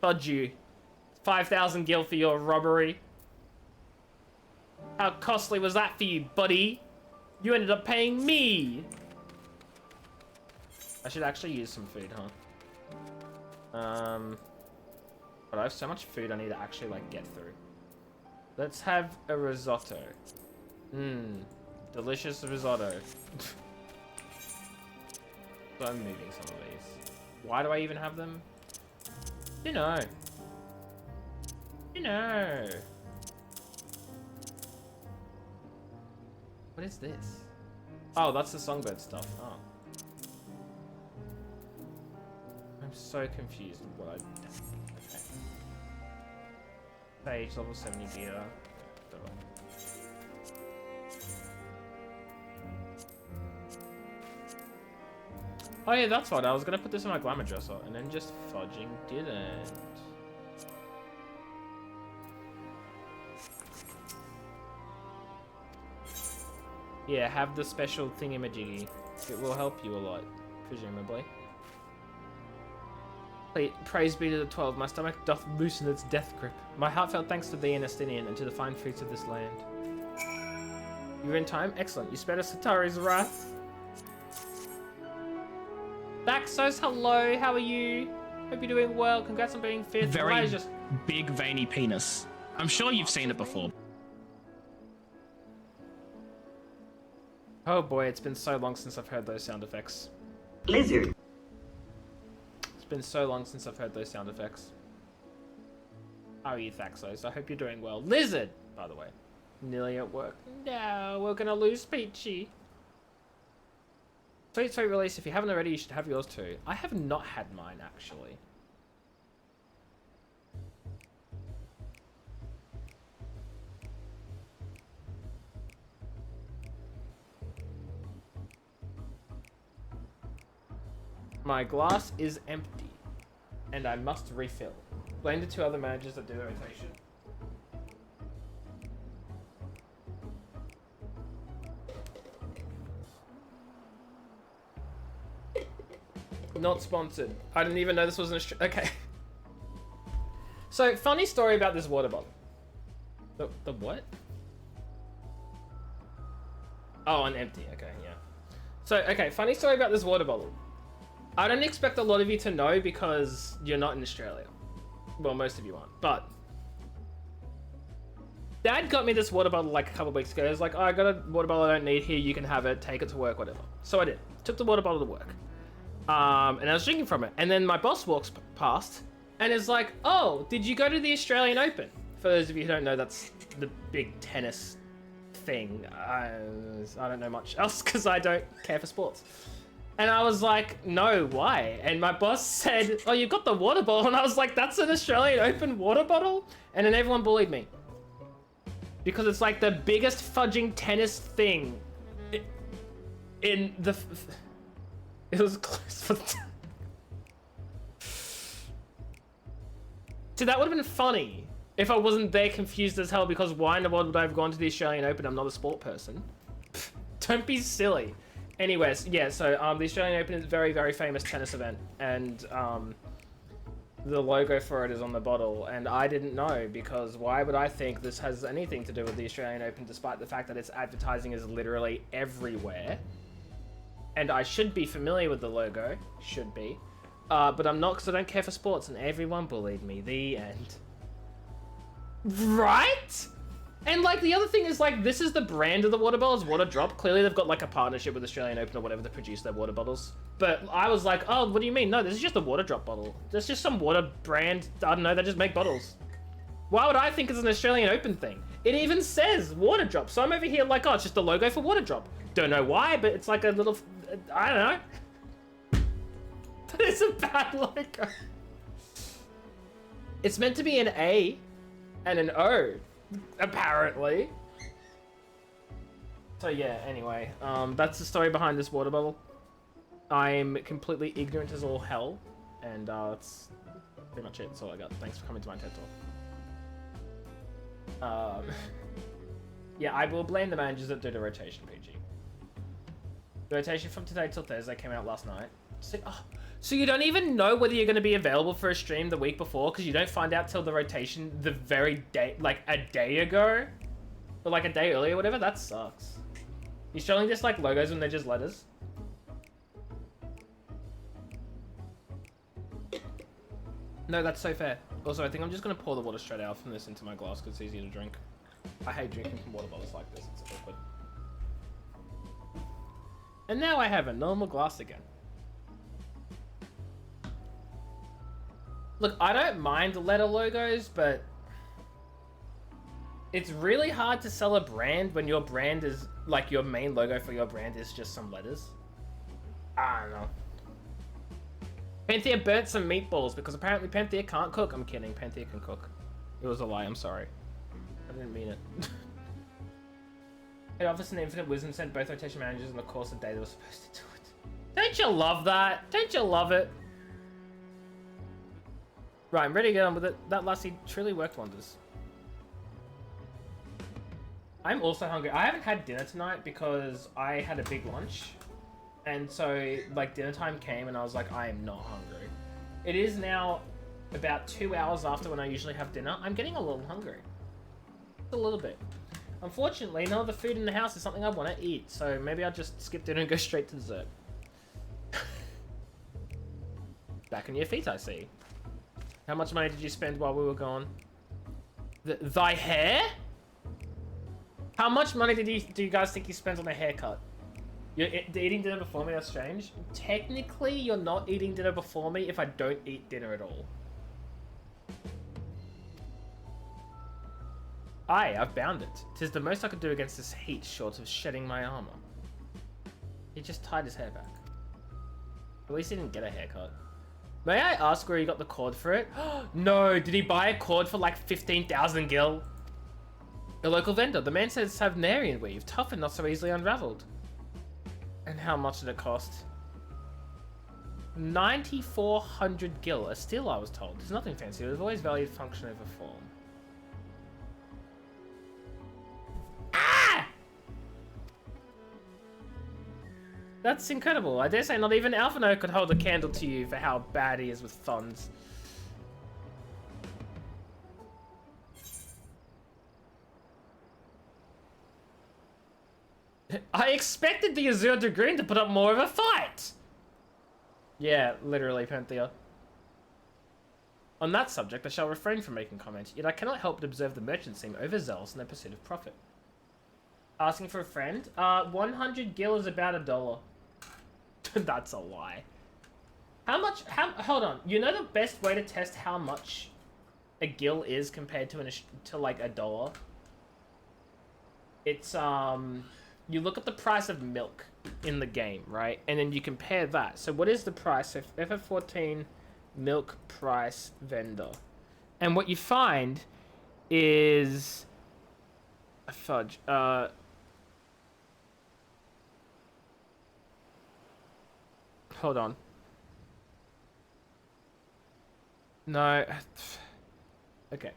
Fudge you. 5,000 gil for your robbery. How costly was that for you, buddy? You ended up paying me. I should actually use some food, huh? But I have so much food I need to actually, get through. Let's have a risotto. Delicious risotto. So I'm moving some of these. Why do I even have them? You know. You know. What is this? Oh, that's the songbird stuff. Oh. so confused with what I... Okay. Stage, level 70 gear. Oh yeah, that's what I was gonna put this in my glamour dresser, and then just fudging didn't. Yeah, have the special thingamajiggy. It will help you a lot, presumably. Praise be to the 12, my stomach doth loosen its death grip. My heartfelt thanks to thee and Estinian, and to the fine fruits of this land. You're in time? Excellent. You spared us Satari's wrath. Daxos, hello, how are you? Hope you're doing well. Congrats on being fifth. Very big veiny penis. I'm sure you've seen it before. Oh boy, it's been so long since I've heard those sound effects. Lizard. It's been so long since I've heard those sound effects. How are you, Thaxos? I hope you're doing well. Lizard, by the way. Nearly at work. No, we're gonna lose Peachy. Sweet release. If you haven't already, you should have yours too. I have not had mine, actually. My glass is empty, and I must refill. Blame the two other managers that do the rotation. Not sponsored. I didn't even know this was an okay. So, funny story about this water bottle. The what? Oh, an empty. Okay, yeah. So, okay, funny story about this water bottle. I don't expect a lot of you to know because you're not in Australia. Well, most of you aren't, but Dad got me this water bottle like a couple of weeks ago. He was like, oh, I got a water bottle I don't need here. You can have it. Take it to work, whatever. So I did. Took the water bottle to work. And I was drinking from it. And then my boss walks past and is like, oh, did you go to the Australian Open? For those of you who don't know, that's the big tennis thing. I don't know much else because I don't care for sports. And I was like, no, why? And my boss said, oh, you've got the water bottle. And I was like, that's an Australian Open water bottle? And then everyone bullied me. Because it's like the biggest fudging tennis thing in the... It was close for the time. See, that would have been funny if I wasn't there confused as hell because why in the world would I have gone to the Australian Open? I'm not a sport person. Don't be silly. Anyways, yeah, so the Australian Open is a very, very famous tennis event, and the logo for it is on the bottle, and I didn't know because why would I think this has anything to do with the Australian Open despite the fact that its advertising is literally everywhere? And I should be familiar with the logo, should be, but I'm not because I don't care for sports, and everyone bullied me. The end. Right? And like the other thing is like this is the brand of the water bottles, Water Drop. Clearly they've got like a partnership with Australian Open or whatever to produce their water bottles. But I was like, oh, what do you mean? No, this is just a Water Drop bottle. There's just some water brand. I don't know. They just make bottles. Why would I think it's an Australian Open thing? It even says Water Drop. So I'm over here like, oh, it's just a logo for Water Drop. Don't know why, but it's like a little. I don't know. But it's a bad logo. It's meant to be an A and an O. Apparently. So yeah, anyway, that's the story behind this water bottle. I'm completely ignorant as all hell, and that's pretty much it. That's all I got. Thanks for coming to my TED Talk. Yeah, I will blame the managers that do the rotation, PG. The rotation from today till Thursday came out last night. So you don't even know whether you're going to be available for a stream the week before because you don't find out till the rotation the very day, like a day ago? Or like a day earlier, whatever? That sucks. You're showing just like logos when they're just letters? No, that's so fair. Also, I think I'm just going to pour the water straight out from this into my glass because it's easier to drink. I hate drinking from water bottles like this. It's awkward. And now I have a normal glass again. Look, I don't mind letter logos, but it's really hard to sell a brand when your brand is, like, your main logo for your brand is just some letters. I don't know. Panthea burnt some meatballs because apparently Panthea can't cook. I'm kidding. Panthea can cook. It was a lie. I'm sorry. I didn't mean it. Head Office and Infinite Wisdom sent both rotation managers in the course of the day they were supposed to do it. Don't you love that? Don't you love it? Right, I'm ready to get on with it. That lassie truly worked wonders. I'm also hungry. I haven't had dinner tonight because I had a big lunch. And so, like, dinner time came and I was like, I am not hungry. It is now about 2 hours after when I usually have dinner. I'm getting a little hungry. Just a little bit. Unfortunately, none of the food in the house is something I want to eat. So maybe I'll just skip dinner and go straight to dessert. Back on your feet, I see. How much money did you spend while we were gone? Thy hair? How much money do you guys think you spent on a haircut? You're eating dinner before me? That's strange. Technically, you're not eating dinner before me if I don't eat dinner at all. Aye, I've bound it. 'Tis the most I could do against this heat, short of shedding my armor. He just tied his hair back. At least he didn't get a haircut. May I ask where he got the cord for it? No, did he buy a cord for like 15,000 gil? A local vendor. The man says Savnarian weave, tough and not so easily unraveled. And how much did it cost? 9,400 gil. A steel, I was told. It's nothing fancy. It was always valued function over form. Ah! That's incredible. I dare say not even Alphino could hold a candle to you for how bad he is with funds. I expected the Azure Dragoon to put up more of a fight! Yeah, literally, Panthea. On that subject, I shall refrain from making comment, yet I cannot help but observe the merchants seem overzealous in their pursuit of profit. Asking for a friend? 100 gil is about $1. That's a lie. How much, hold on, you know the best way to test how much a gil is compared to like $1? It's, you look at the price of milk in the game, right? And then you compare that. So what is the price of FF14 milk price vendor? And what you find is a fudge. Hold on. No. Okay.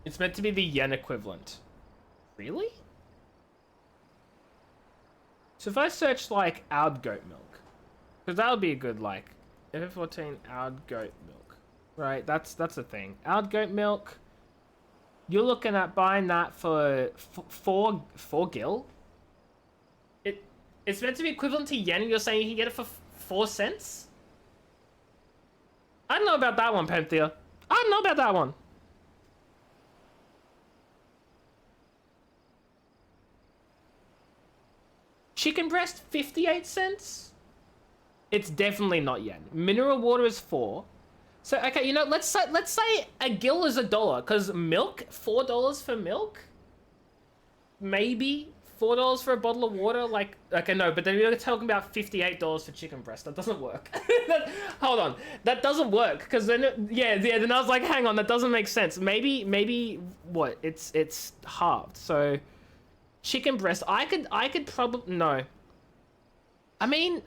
It's meant to be the yen equivalent. Really? So if I search like Oud goat milk, because that would be a good like FF14 Oud goat milk, right? That's a thing. Oud goat milk. You're looking at buying that for four gil. It's meant to be equivalent to yen. You're saying you can get it for 4 cents? I don't know about that one, Panthea. I don't know about that one. Chicken breast, 58 cents? It's definitely not yen. Mineral water is 4. So, okay, you know, let's say a gil is $1, because milk, $4 for milk? Maybe $4 for a bottle of water? Like, okay, no, but then we're talking about $58 for chicken breast. That doesn't work. Hold on. That doesn't work, because then, yeah, then I was like, hang on, that doesn't make sense. Maybe, what? It's halved, so... Chicken breast, I could probably, no. I mean,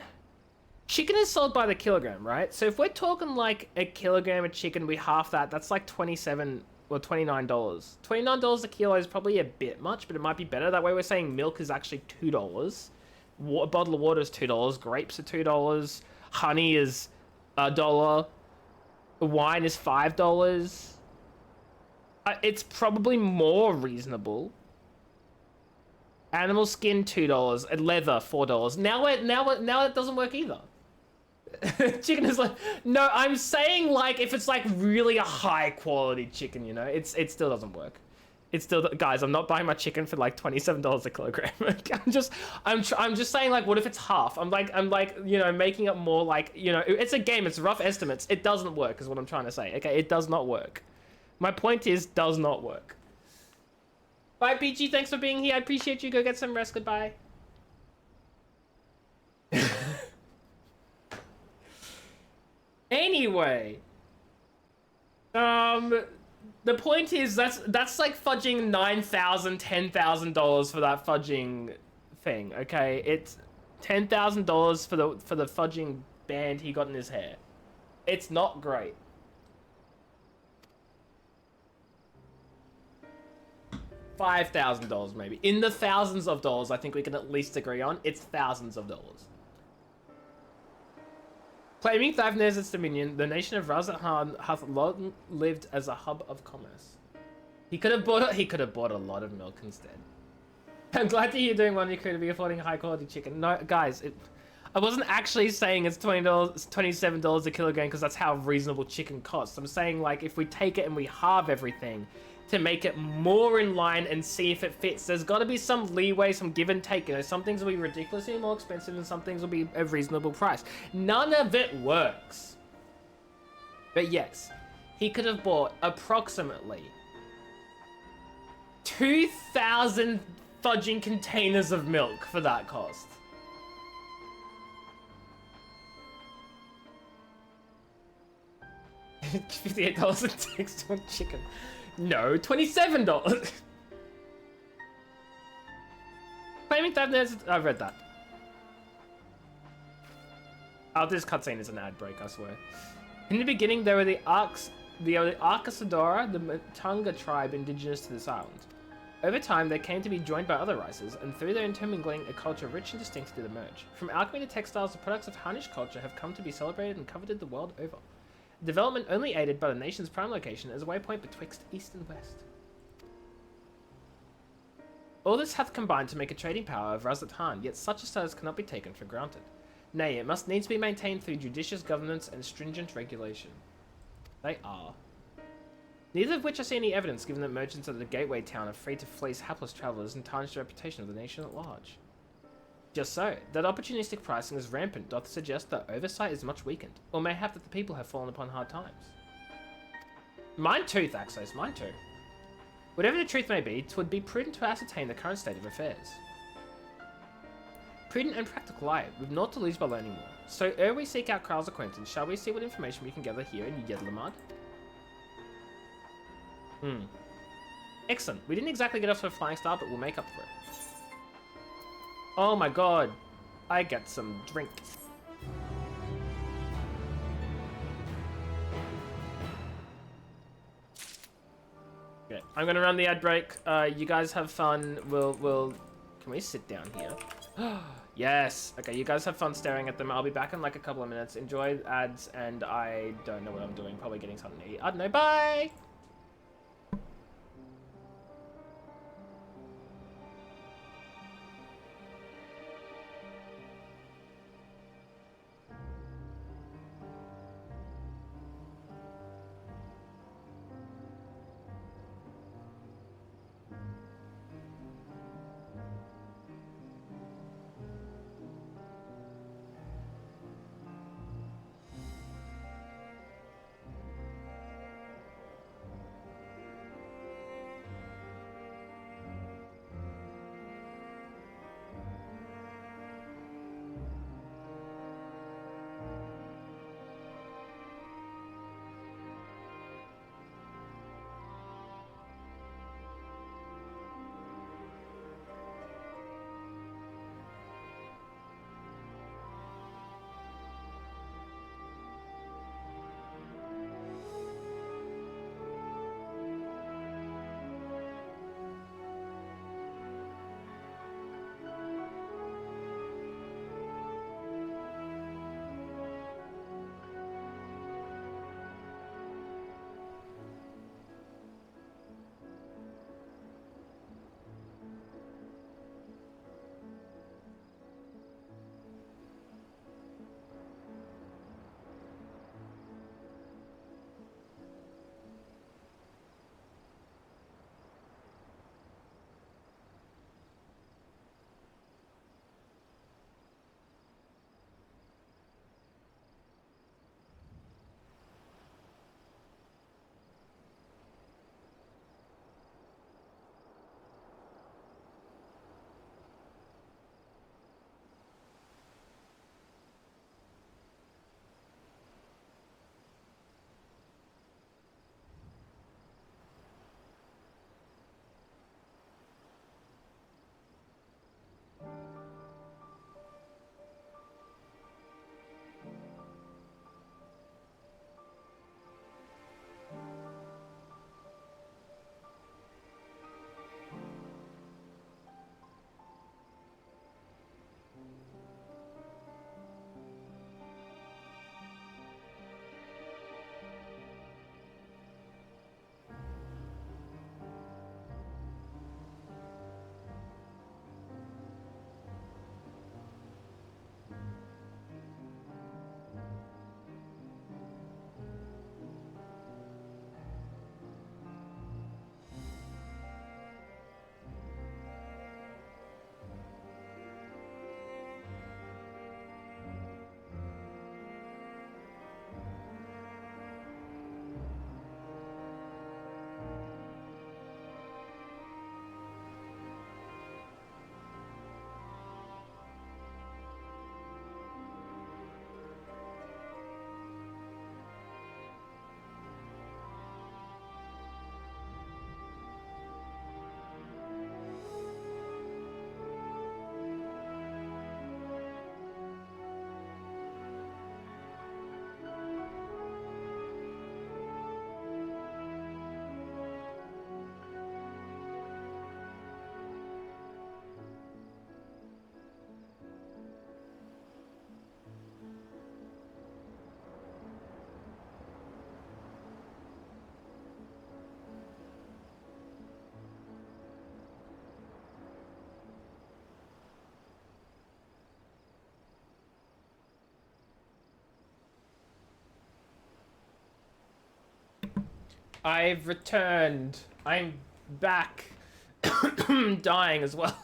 chicken is sold by the kilogram, right? So if we're talking like a kilogram of chicken, we half that, that's like $27 or $29. $29 a kilo is probably a bit much, but it might be better. That way we're saying milk is actually $2. A bottle of water is $2. Grapes are $2. Honey is $1. Wine is $5. It's probably more reasonable. Animal skin, $2. And leather, $4. Now it doesn't work either. Chicken is like, no, I'm saying like if it's like really a high quality chicken, you know, it still doesn't work. It's still, guys, I'm not buying my chicken for like $27 a kilogram. I'm just saying like, what if it's half? I'm like, you know, making it more like, you know, it's a game. It's rough estimates. It doesn't work is what I'm trying to say. Okay, it does not work. My point is, does not work. Bye, PG. Thanks for being here. I appreciate you. Go get some rest. Goodbye. Anyway, the point is that's like fudging $9,000, $10,000 for that fudging thing. Okay, it's $10,000 for the fudging band he got in his hair. It's not great. $5,000 maybe. In the thousands of dollars, I think we can at least agree on. It's thousands of dollars. Claiming Thavne as its dominion, the nation of Razathan hath long lived as a hub of commerce. He could have bought a lot of milk instead. I'm glad to hear you're doing one you could be affording high quality chicken. No, guys, I wasn't actually saying it's $20, $27 a kilogram because that's how reasonable chicken costs. I'm saying like if we take it and we halve everything to make it more in line and see if it fits. There's got to be some leeway, some give and take. You know, some things will be ridiculously more expensive and some things will be a reasonable price. None of it works. But yes, he could have bought approximately 2,000 fudging containers of milk for that cost. $58 and takes to one chicken. No, $27. Claiming Thavne, I've read that. Oh, this cutscene is an ad break, I swear. In the beginning, there were the Arcasadora, the Matunga tribe indigenous to this island. Over time, they came to be joined by other races, and through their intermingling, a culture rich and distinct did emerge. From alchemy to textiles, the products of Harnish culture have come to be celebrated and coveted the world over. Development only aided by the nation's prime location as a waypoint betwixt east and west. All this hath combined to make a trading power of Razathan, yet such a status cannot be taken for granted. Nay, it must needs be maintained through judicious governance and stringent regulation. They are. Neither of which I see any evidence, given that merchants at the gateway town are free to fleece hapless travellers and tarnish the reputation of the nation at large. Just so, that opportunistic pricing is rampant doth suggest that oversight is much weakened, or mayhap that the people have fallen upon hard times. Mine too, Thaxos, mine too. Whatever the truth may be, 'twould be prudent to ascertain the current state of affairs. Prudent and practical I, with naught to lose by learning more. So ere we seek out Kral's acquaintance, shall we see what information we can gather here in Yedlamad? Excellent. We didn't exactly get off to a flying start, but we'll make up for it. Oh my god. I get some drink. Okay, I'm gonna run the ad break. You guys have fun. We'll... Can we sit down here? Yes. Okay, you guys have fun staring at them. I'll be back in like a couple of minutes. Enjoy ads, and I don't know what I'm doing. Probably getting something to eat. I don't know. Bye! I've returned. I'm back. Dying as well.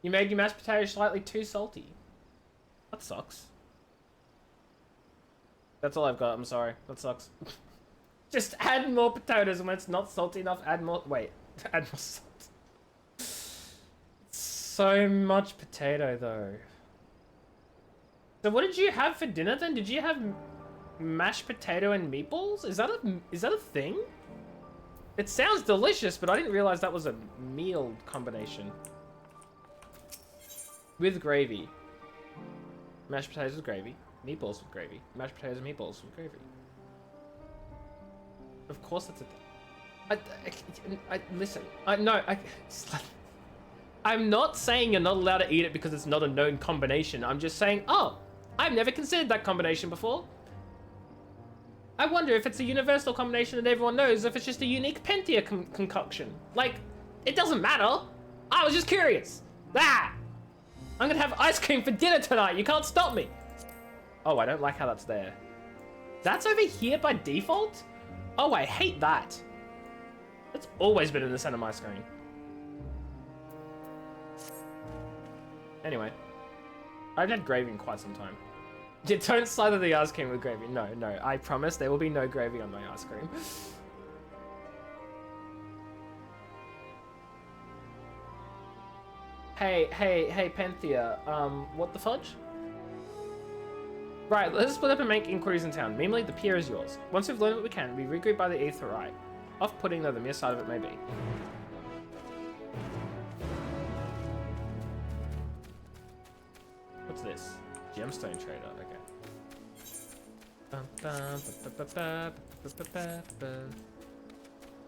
You made your mashed potatoes slightly too salty. That sucks. That's all I've got, I'm sorry. That sucks. Just add more potatoes, and when it's not salty enough, add more... Wait. Add more salt. So much potato, though. So what did you have for dinner, then? Did you have mashed potato and meatballs? Is that a thing? It sounds delicious, but I didn't realize that was a meal combination. With gravy. Mashed potatoes with gravy. Meatballs with gravy. Mashed potatoes and meatballs with gravy. Of course that's a thing. Listen. I'm not saying you're not allowed to eat it because it's not a known combination. I'm just saying, oh, I've never considered that combination before. I wonder if it's a universal combination that everyone knows, if it's just a unique Pentia concoction. Like, it doesn't matter. I was just curious. Ah! I'm gonna have ice cream for dinner tonight. You can't stop me. Oh, I don't like how that's there. That's over here by default? Oh, I hate that. That's always been in the center of my screen. Anyway. I haven't had gravy in quite some time. Don't slather the ice cream with gravy. No, no. I promise there will be no gravy on my ice cream. Hey, Penthea. What the fudge? Right, let's split up and make inquiries in town. Memeli, the pier is yours. Once we've learned what we can, we regroup by the ether right. Off-putting though the mere side of it may be. What's this? Gemstone trader, okay.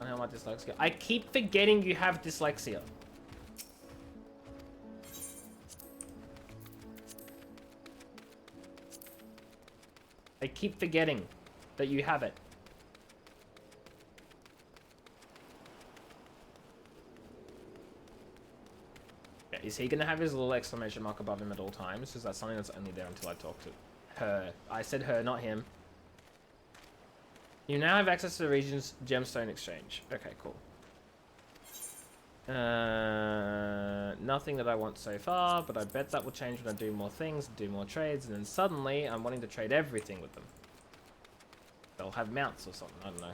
I know my dyslexia. I keep forgetting you have dyslexia. I keep forgetting that you have it. Yeah, is he gonna have his little exclamation mark above him at all times? Because that's something that's only there until I talk to her. I said her, not him. You now have access to the region's gemstone exchange. Okay, cool. Nothing that I want so far, but I bet that will change when I do more things, do more trades, and then suddenly I'm wanting to trade everything with them. They'll have mounts or something, I don't know.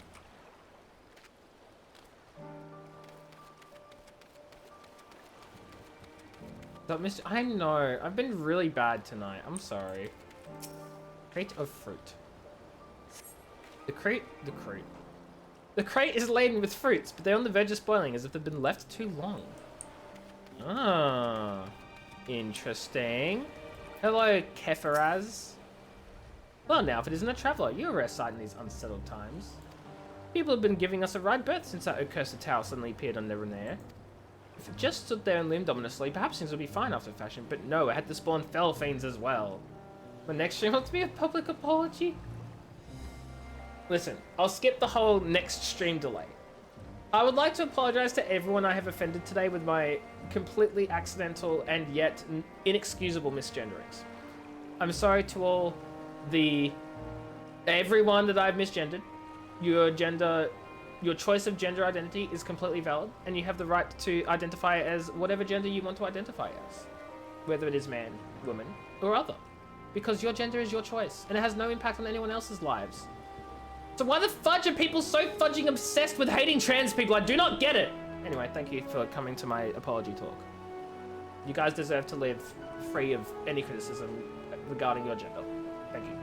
But I know, I've been really bad tonight, I'm sorry. Crate of fruit. The crate is laden with fruits, but they're on the verge of spoiling as if they've been left too long. Ah, interesting. Hello, Kefaraz. Well, now, if it isn't a traveller, you're a rare sight in these unsettled times. People have been giving us a ride berth since that accursed tower suddenly appeared on Nevernair. If it just stood there and loomed ominously, perhaps things would be fine after fashion, but no, it had to spawn fell fiends as well. The next stream wants to be a public apology? Listen, I'll skip the whole next stream delay. I would like to apologize to everyone I have offended today with my completely accidental and yet inexcusable misgenderings. I'm sorry to all everyone that I've misgendered. Your choice of gender identity is completely valid, and you have the right to identify as whatever gender you want to identify as. Whether it is man, woman, or other. Because your gender is your choice, and it has no impact on anyone else's lives. So why the fudge are people so fudging obsessed with hating trans people? I do not get it. Anyway, thank you for coming to my apology talk. You guys deserve to live free of any criticism regarding your gender. Thank you.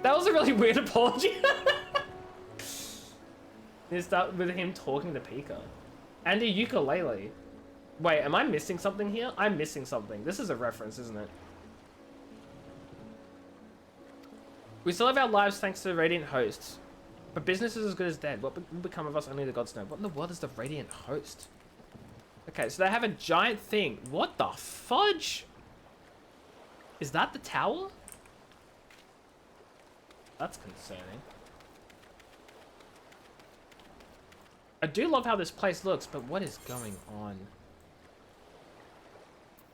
That was a really weird apology. You start with him talking to Pika. And a ukulele. Wait, am I missing something here? I'm missing something. This is a reference, isn't it? We still have our lives thanks to the Radiant Hosts. But business is as good as dead. What will become of us? Only the gods know. What in the world is the Radiant Host? Okay, so they have a giant thing. What the fudge? Is that the tower? That's concerning. I do love how this place looks, but what is going on?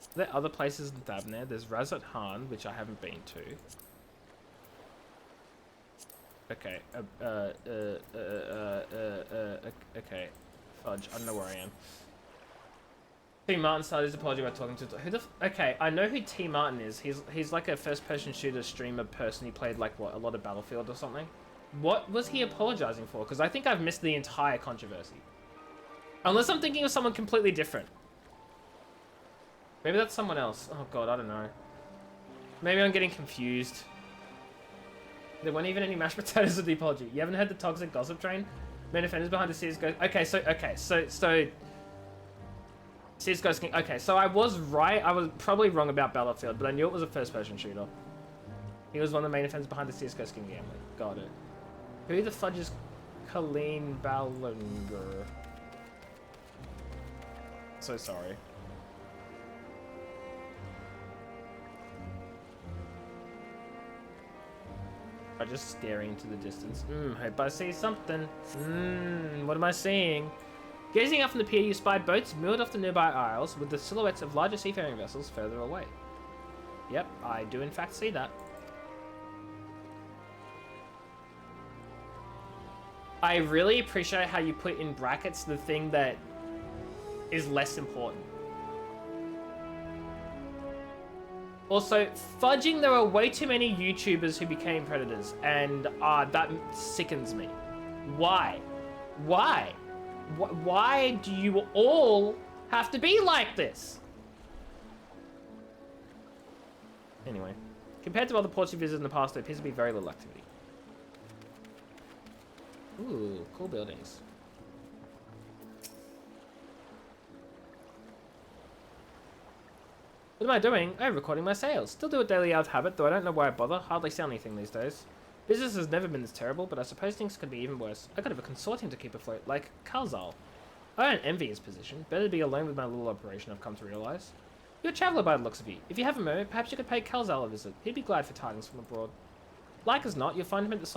Are there other places in Thabner? There's Razat Han, which I haven't been to. Okay. Okay. Fudge. I don't know where I am. T. Martin started his apology by talking to who the okay, I know who T. Martin is. He's like a first-person shooter streamer person. He played like what, a lot of Battlefield or something. What was he apologizing for? Because I think I've missed the entire controversy. Unless I'm thinking of someone completely different. Maybe that's someone else. Oh god, I don't know. Maybe I'm getting confused. There weren't even any mashed potatoes with the apology. You haven't heard the toxic gossip train? Main offenders behind the scenes go. Okay, so CSGO's King. Okay, so I was right. I was probably wrong about Battlefield, but I knew it was a first-person shooter. He was one of the main offenders behind the CSGO skin gambling. Got it. Who the fudge is Colleen Ballinger? So sorry. I'm just staring into the distance. Hope I see something. What am I seeing? Gazing up from the pier, you spied boats moored off the nearby isles with the silhouettes of larger seafaring vessels further away. Yep, I do in fact see that. I really appreciate how you put in brackets the thing that is less important. Also, fudging, there are way too many YouTubers who became predators, and that sickens me. Why? Why? Why do you all have to be like this? Anyway, compared to other ports you visited in the past, there appears to be very little activity. Ooh, cool buildings. What am I doing? I'm recording my sales. Still do it daily out of habit, though I don't know why I bother. Hardly sell anything these days. Business has never been this terrible, but I suppose things could be even worse. I could have a consortium to keep afloat, like Kalzal. I don't envy his position. Better to be alone with my little operation, I've come to realize. You're a traveller by the looks of you. If you have a moment, perhaps you could pay Kalzal a visit. He'd be glad for tidings from abroad. Like as not, you'll find him at the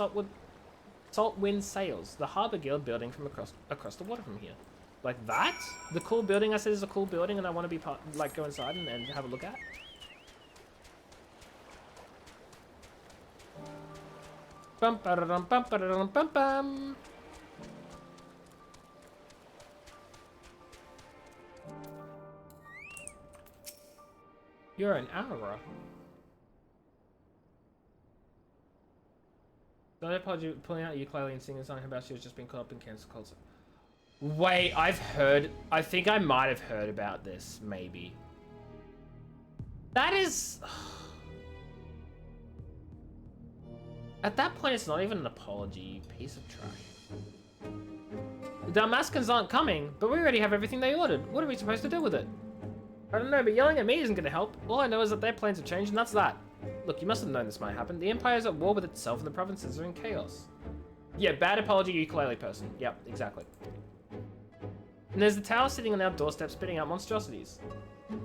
Saltwind Sails, the harbour guild building from across the water from here. Like that? The cool building I said is a cool building and I want to be part, like go inside and have a look at? Bum ba da dum bum ba da dum bum bum. You're an aura. Don't apologize pulling out your ukulele and singing a song about she was just being caught up in cancel culture. Wait, I've heard. I think I might have heard about this, maybe. That is. At that point, it's not even an apology, you piece of trash. The Dalmascans aren't coming, but we already have everything they ordered. What are we supposed to do with it? I don't know, but yelling at me isn't going to help. All I know is that their plans have changed, and that's that. Look, you must have known this might happen. The Empire's at war with itself, and the provinces are in chaos. Yeah, bad apology, ukulele person. Yep, exactly. And there's the tower sitting on our doorstep spitting out monstrosities.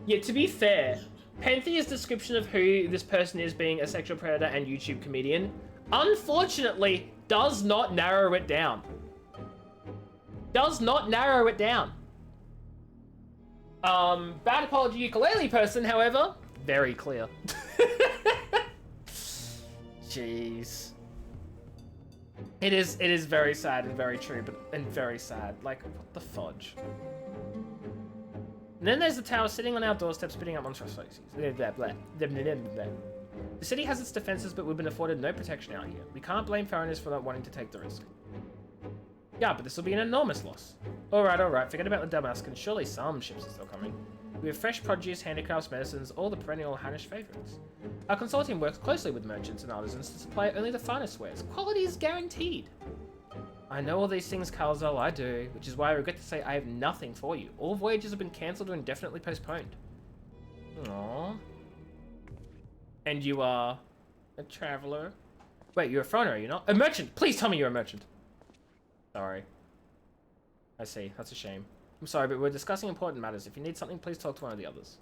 Yeah, to be fair, Panthea's description of who this person is being a sexual predator and YouTube comedian, unfortunately, does not narrow it down. Does not narrow it down. Bad apology ukulele person, however, very clear. Jeez. It is very sad and very true, and very sad. Like, what the fudge? And then there's the tower sitting on our doorstep spitting out monstrosities. The city has its defenses, but we've been afforded no protection out here. We can't blame foreigners for not wanting to take the risk. Yeah, but this will be an enormous loss. Alright, forget about the Damascus. Surely some ships are still coming. We have fresh produce, handicrafts, medicines, all the perennial Hannish favourites. Our consortium works closely with merchants and artisans to supply only the finest wares. Quality is guaranteed. I know all these things, Kalzal, I do, which is why I regret to say I have nothing for you. All voyages have been cancelled or indefinitely postponed. Aww. And you are a traveller? Wait, you're a foreigner, are you not? A merchant! Please tell me you're a merchant! Sorry. I see, that's a shame. I'm sorry, but we're discussing important matters. If you need something, please talk to one of the others.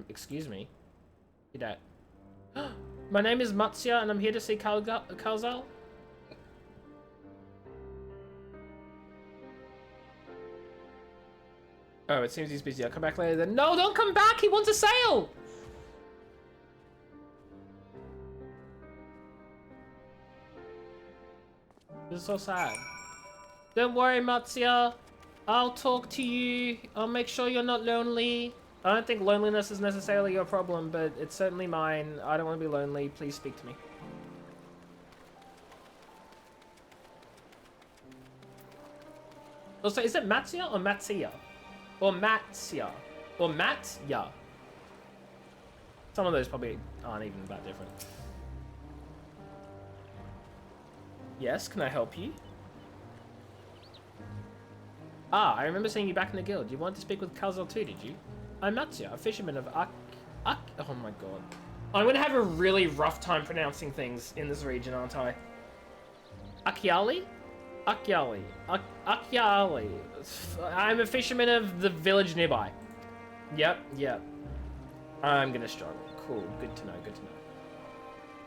Excuse me. Your dad. My name is Matsya, and I'm here to see Kalzal. Oh, it seems he's busy. I'll come back later then. No, don't come back! He wants a sail! This is so sad. Don't worry, Matsuya. I'll talk to you. I'll make sure you're not lonely. I don't think loneliness is necessarily your problem, but it's certainly mine. I don't want to be lonely. Please speak to me. Also, is it Matsuya or Matsuya? Or Matsuya? Or Matya? Some of those probably aren't even that different. Yes, can I help you? Ah, I remember seeing you back in the guild. You wanted to speak with Kalzel too, did you? I'm Matsuya, a fisherman of oh my god. I'm gonna have a really rough time pronouncing things in this region, aren't I? Akiali? Akiali. Akiali. I'm a fisherman of the village nearby. Yep. I'm gonna struggle. Cool, good to know, good to know.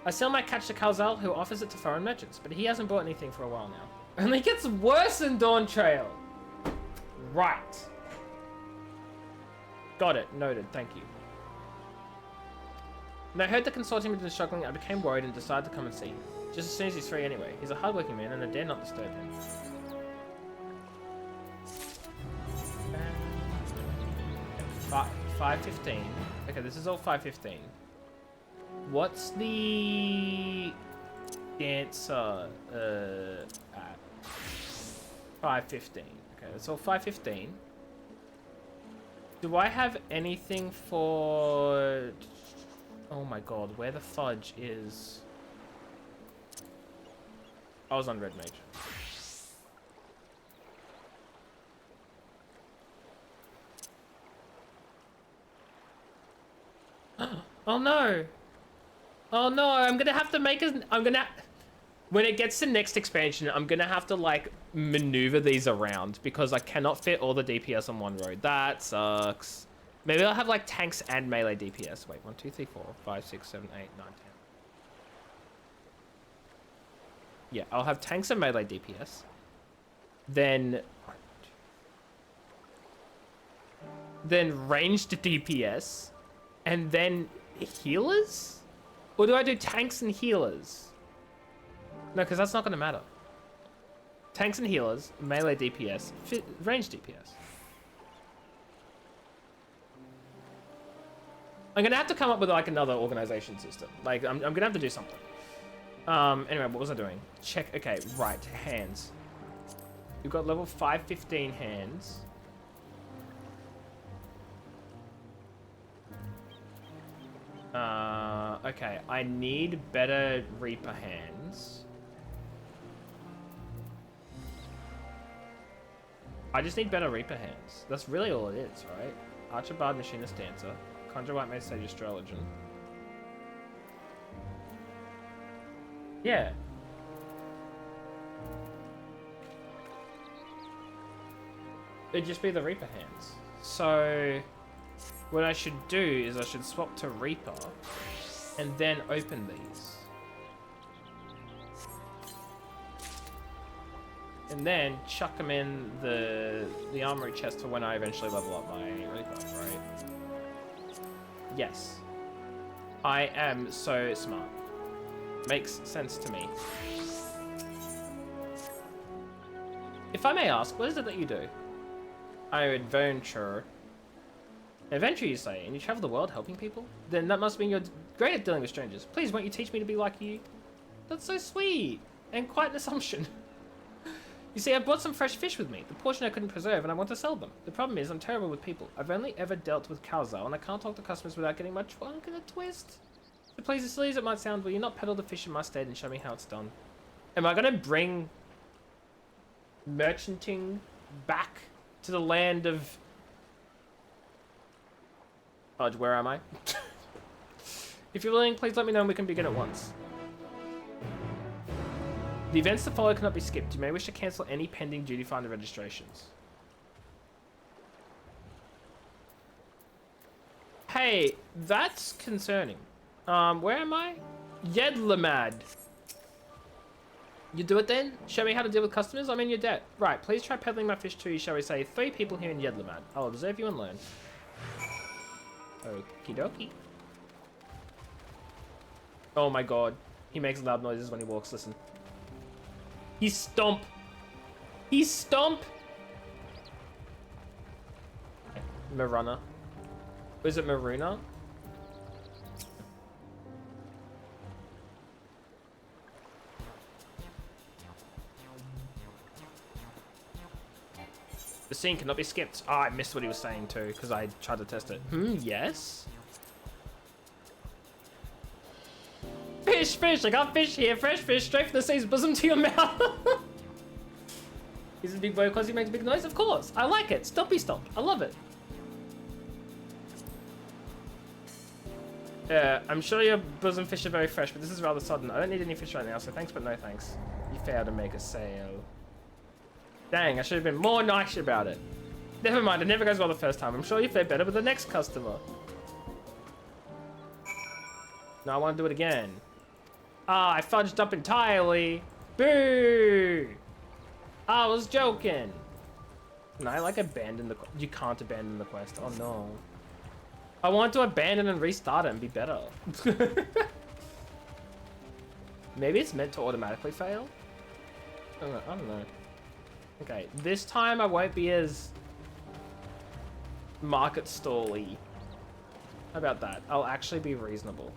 I sell my catch to Kalzel, who offers it to foreign merchants, but he hasn't bought anything for a while now. And it gets worse in Dawn Trail. Right. Got it. Noted. Thank you. When I heard the consortium had been struggling, I became worried and decided to come and see him. Just as soon as he's free anyway. He's a hardworking man and I dare not disturb him. 5:15. Okay, this is all 5:15. What's the answer at 5:15? Okay, that's all 5:15. Do I have anything for... Oh my god, where the fudge is... I was on Red Mage. Oh no! Oh no, I'm gonna have to make a... When it gets to next expansion, I'm gonna have to, like, maneuver these around because I cannot fit all the DPS on one road. That sucks. Maybe I'll have, like, tanks and melee DPS. Wait, 1, 2, 3, 4, 5, 6, 7, 8, 9, 10. Yeah, I'll have tanks and melee DPS. Then ranged DPS. And then healers? Or do I do tanks and healers? No, because that's not going to matter. Tanks and healers, melee DPS, range DPS. I'm going to have to come up with like another organization system. Like, I'm going to have to do something. Anyway, what was I doing? Check, okay, right, hands. We've got level 515 hands. Okay, I need better Reaper hands. I just need better Reaper hands. That's really all it is, right? Archer, Bard, Machinist, Dancer. Conjure, White Mage, Sage, Astrologian. Yeah. It'd just be the Reaper hands. So... what I should do is I should swap to Reaper and then open these. And then chuck them in the armory chest for when I eventually level up my Reaper, right? Yes. I am so smart. Makes sense to me. If I may ask, what is it that you do? I adventure. Adventure, you say, and you travel the world helping people? Then that must mean you're great at dealing with strangers. Please, won't you teach me to be like you? That's so sweet, and quite an assumption. You see, I brought some fresh fish with me, the portion I couldn't preserve, and I want to sell them. The problem is, I'm terrible with people. I've only ever dealt with Kalzel, and I can't talk to customers without getting my trunk in a twist. So please, as silly as it might sound, will you not peddle the fish in my stead and show me how it's done? Am I going to bring merchanting back to the land of... Fudge, where am I? If you're willing, please let me know and we can begin at once. The events that follow cannot be skipped. You may wish to cancel any pending duty finder registrations. Hey, that's concerning. Where am I? Yedlamad. You do it then? Show me how to deal with customers? I'm in your debt. Right, please try peddling my fish to, shall we say, 3 people here in Yedlamad. I'll observe you and learn. Okie dokie. Oh my god. He makes loud noises when he walks, listen. He's stomp. He's stomp. Maruna. Was it Maruna? The scene cannot be skipped. Oh, I missed what he was saying too, because I tried to test it. Yes? Fish, fish, I got fish here. Fresh fish, straight from the sea's bosom to your mouth. He's a big boy because he makes big noise? Of course. I like it. Stompy stomp. I love it. I'm sure your bosom fish are very fresh, but this is rather sudden. I don't need any fish right now, so thanks but no thanks. You failed to make a sale. Dang, I should have been more nice about it. Never mind, it never goes well the first time. I'm sure you fare better with the next customer. No, I want to do it again. Ah, I fudged up entirely. Boo! I was joking. Can I, like, abandon the... You can't abandon the quest. Oh, no. I want to abandon and restart it and be better. Maybe it's meant to automatically fail? I don't know. Okay, this time I won't be as market stall-y. How about that? I'll actually be reasonable.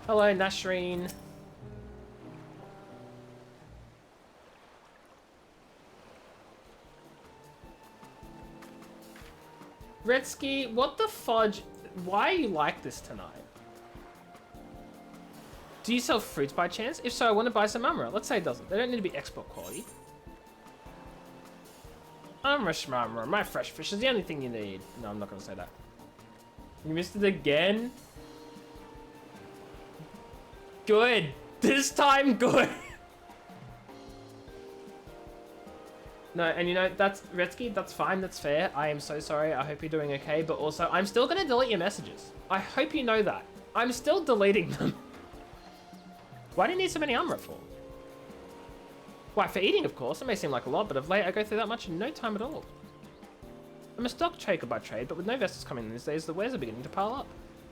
Hello, Nashreen. Retsky, what the fudge? Why are you like this tonight? Do you sell fruits by chance? If so, I want to buy some Umra. Let's say it doesn't. They don't need to be export quality. Umra shmumra. My fresh fish is the only thing you need. No, I'm not going to say that. You missed it again? Good. This time, good. No, and you know, that's Retsky, that's fine, that's fair. I am so sorry. I hope you're doing okay, but also, I'm still going to delete your messages. I hope you know that. I'm still deleting them. Why do you need so many Umra for? Why, for eating, of course. It may seem like a lot, but of late, I go through that much in no time at all. I'm a stock trader by trade, but with no vessels coming in these days, the wares are beginning to pile up.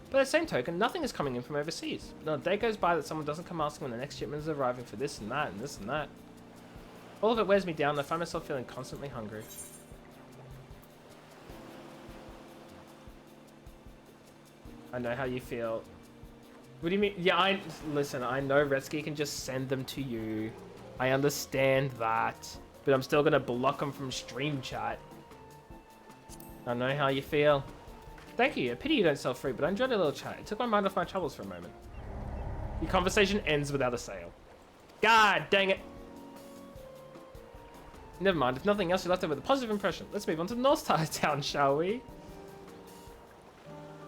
By the same token, nothing is coming in from overseas. Not a day goes by that someone doesn't come asking when the next shipment is arriving for this and that and this and that. All of it wears me down, and I find myself feeling constantly hungry. I know how you feel. What do you mean? Yeah, listen, I know Retsky can just send them to you. I understand that. But I'm still going to block them from stream chat. I know how you feel. Thank you. A pity you don't sell free, but I enjoyed a little chat. It took my mind off my troubles for a moment. Your conversation ends without a sale. God dang it. Never mind. If nothing else, you left over with a positive impression. Let's move on to North Town, shall we?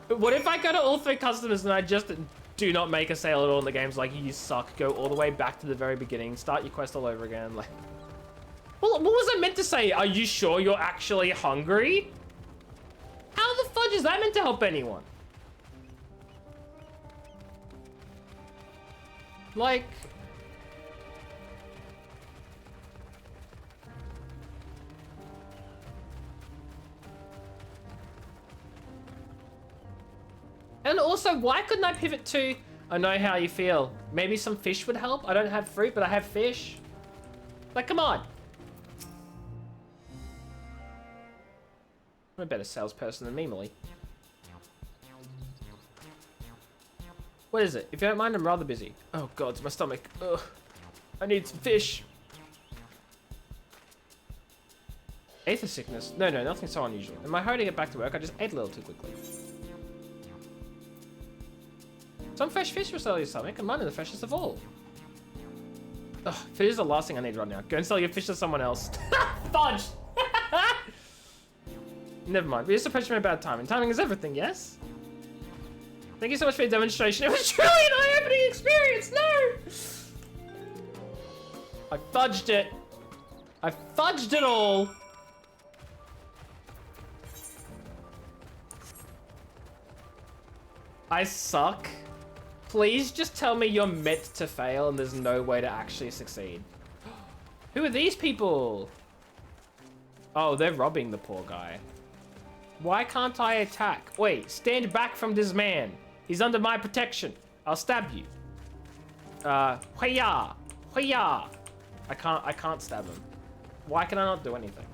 But what if I go to all 3 customers and I just do not make a sale at all and the game's like, you suck, go all the way back to the very beginning, start your quest all over again, like... Well, what was I meant to say? Are you sure you're actually hungry? How the fudge is that meant to help anyone? Like... And also, why couldn't I pivot to, I know how you feel. Maybe some fish would help? I don't have fruit, but I have fish. Like, come on. I'm a better salesperson than Memeli. What is it? If you don't mind, I'm rather busy. Oh god, it's my stomach. Ugh. I need some fish. Aether sickness? No, nothing so unusual. In my hurry to get back to work, I just ate a little too quickly. Some fresh fish will sell your stomach, and mine are the freshest of all. Ugh, fish is the last thing I need right now. Go and sell your fish to someone else. Fudge! Never mind. We just approached me at a bad timing. Timing is everything, yes? Thank you so much for your demonstration. It was truly an eye-opening experience! No! I fudged it. I fudged it all. I suck. Please just tell me you're meant to fail and there's no way to actually succeed. Who are these people? Oh, they're robbing the poor guy. Why can't I attack? Wait, stand back from this man. He's under my protection. I'll stab you. Hwaya! Hwaya! I can't stab him. Why can I not do anything?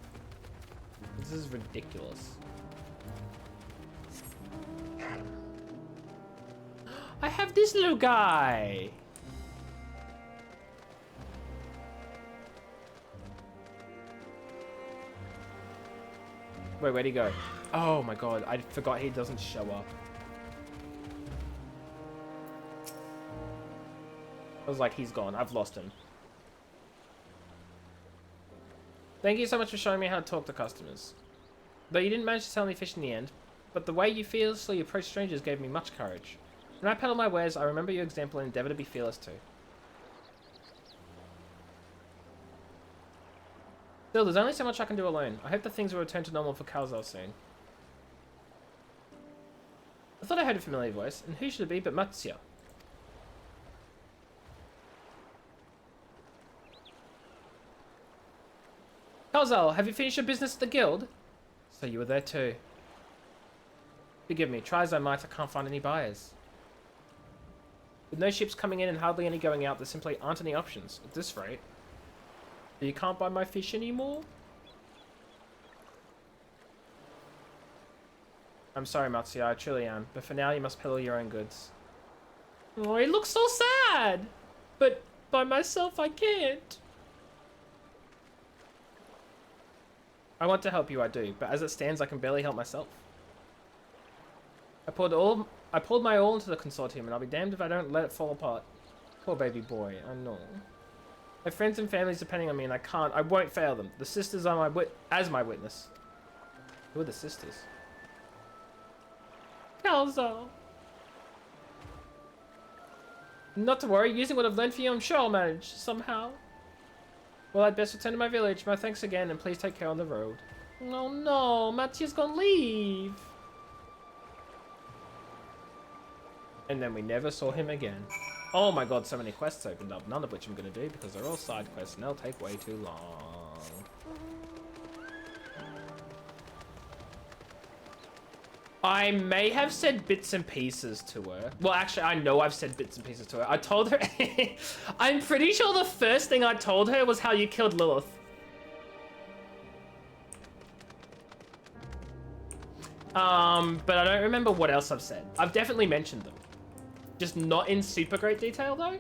This is ridiculous. I have this little guy. Wait, where'd he go? Oh my god, I forgot he doesn't show up. I was like, he's gone. I've lost him. Thank you so much for showing me how to talk to customers. Though you didn't manage to sell any fish in the end, but the way you fearlessly approach strangers gave me much courage. When I peddle my wares, I remember your example and endeavour to be fearless too. Still, there's only so much I can do alone. I hope that things will return to normal for Calzal soon. I thought I heard a familiar voice, and who should it be but Matsuya? Calzal, have you finished your business at the guild? So you were there too. Forgive me, try as I might, I can't find any buyers. With no ships coming in and hardly any going out, there simply aren't any options at this rate. You can't buy my fish anymore? I'm sorry, Matsuya, I truly am, but for now you must peddle your own goods. Oh, he looks so sad! But by myself I can't. I want to help you, I do, but as it stands I can barely help myself. I poured my all into the consortium, and I'll be damned if I don't let it fall apart. Poor baby boy, I know. My friends and families depending on me, and I won't fail them. The sisters are my witness. Who are the sisters? Calzo. Not to worry, using what I've learned for you, I'm sure I'll manage, somehow. Well, I'd best return to my village. My thanks again, and please take care on the road. Oh no, Matsuya's gonna leave. And then we never saw him again. Oh my god, so many quests opened up, none of which I'm going to do because they're all side quests and they'll take way too long. I may have said bits and pieces to her. Well, actually, I know I've said bits and pieces to her. I told her... I'm pretty sure the first thing I told her was how you killed Lilith. But I don't remember what else I've said. I've definitely mentioned them. Just not in super great detail, though.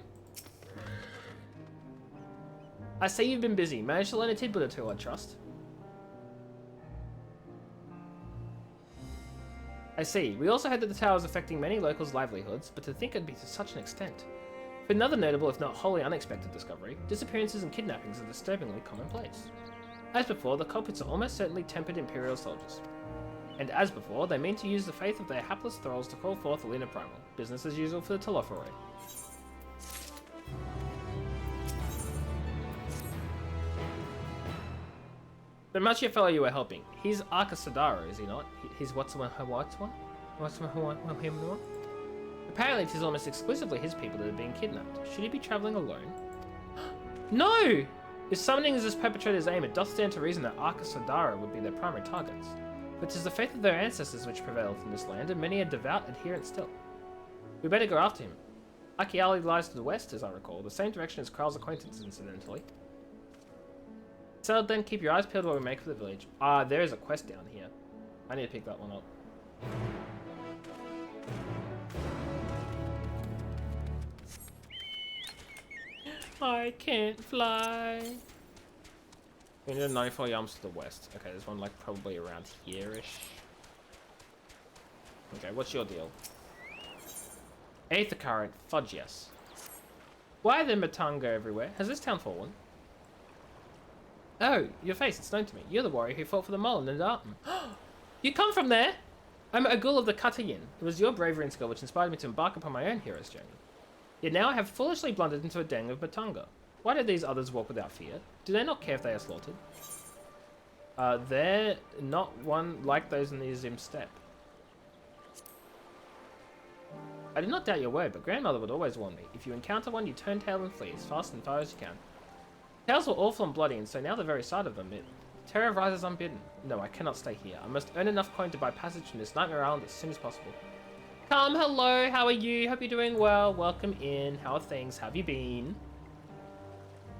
I see you've been busy. Managed to learn a tidbit or two, I trust. I see. We also heard that the tower is affecting many locals' livelihoods, but to think it'd be to such an extent. But another notable, if not wholly unexpected discovery, disappearances and kidnappings are disturbingly commonplace. As before, the culprits are almost certainly tempered Imperial soldiers. And as before, they mean to use the faith of their hapless thralls to call forth the Lunar Primal. Business as usual for the Telophoroi. The Matsuya fellow you were helping, he's Arca Sadara, is he not? He's what's one? Apparently it is almost exclusively his people that are being kidnapped. Should he be travelling alone? No! If summoning is this perpetrator's aim, it doth stand to reason that Arca Sadara would be their primary targets. But 'tis the faith of their ancestors which prevaileth in this land, and many a devout adherent still. We better go after him. Akiali lies to the west, as I recall, the same direction as Kral's acquaintance, incidentally. So then, keep your eyes peeled while we make for the village. Ah, there is a quest down here. I need to pick that one up. I can't fly. 394 yams to the west. Okay, there's one like probably around here-ish. Okay, what's your deal? Aether current, fudge yes. Why are there Matanga everywhere? Has this town fallen? Oh, your face, it's known to me. You're the warrior who fought for the mole in the Darton. You come from there? I'm a ghoul of the Katayin. It was your bravery and skill which inspired me to embark upon my own hero's journey. Yet now I have foolishly blundered into a den of Matanga. Why do these others walk without fear? Do they not care if they are slaughtered? They're not one like those in the Azim steppe. I do not doubt your word, but grandmother would always warn me. If you encounter one, you turn tail and flee as fast and far as you can. Tails were awful and bloody, and so now the very sight of them, terror rises unbidden. No, I cannot stay here. I must earn enough coin to buy passage from this nightmare island as soon as possible. Come, hello, how are you? Hope you're doing well. Welcome in. How are things? How have you been?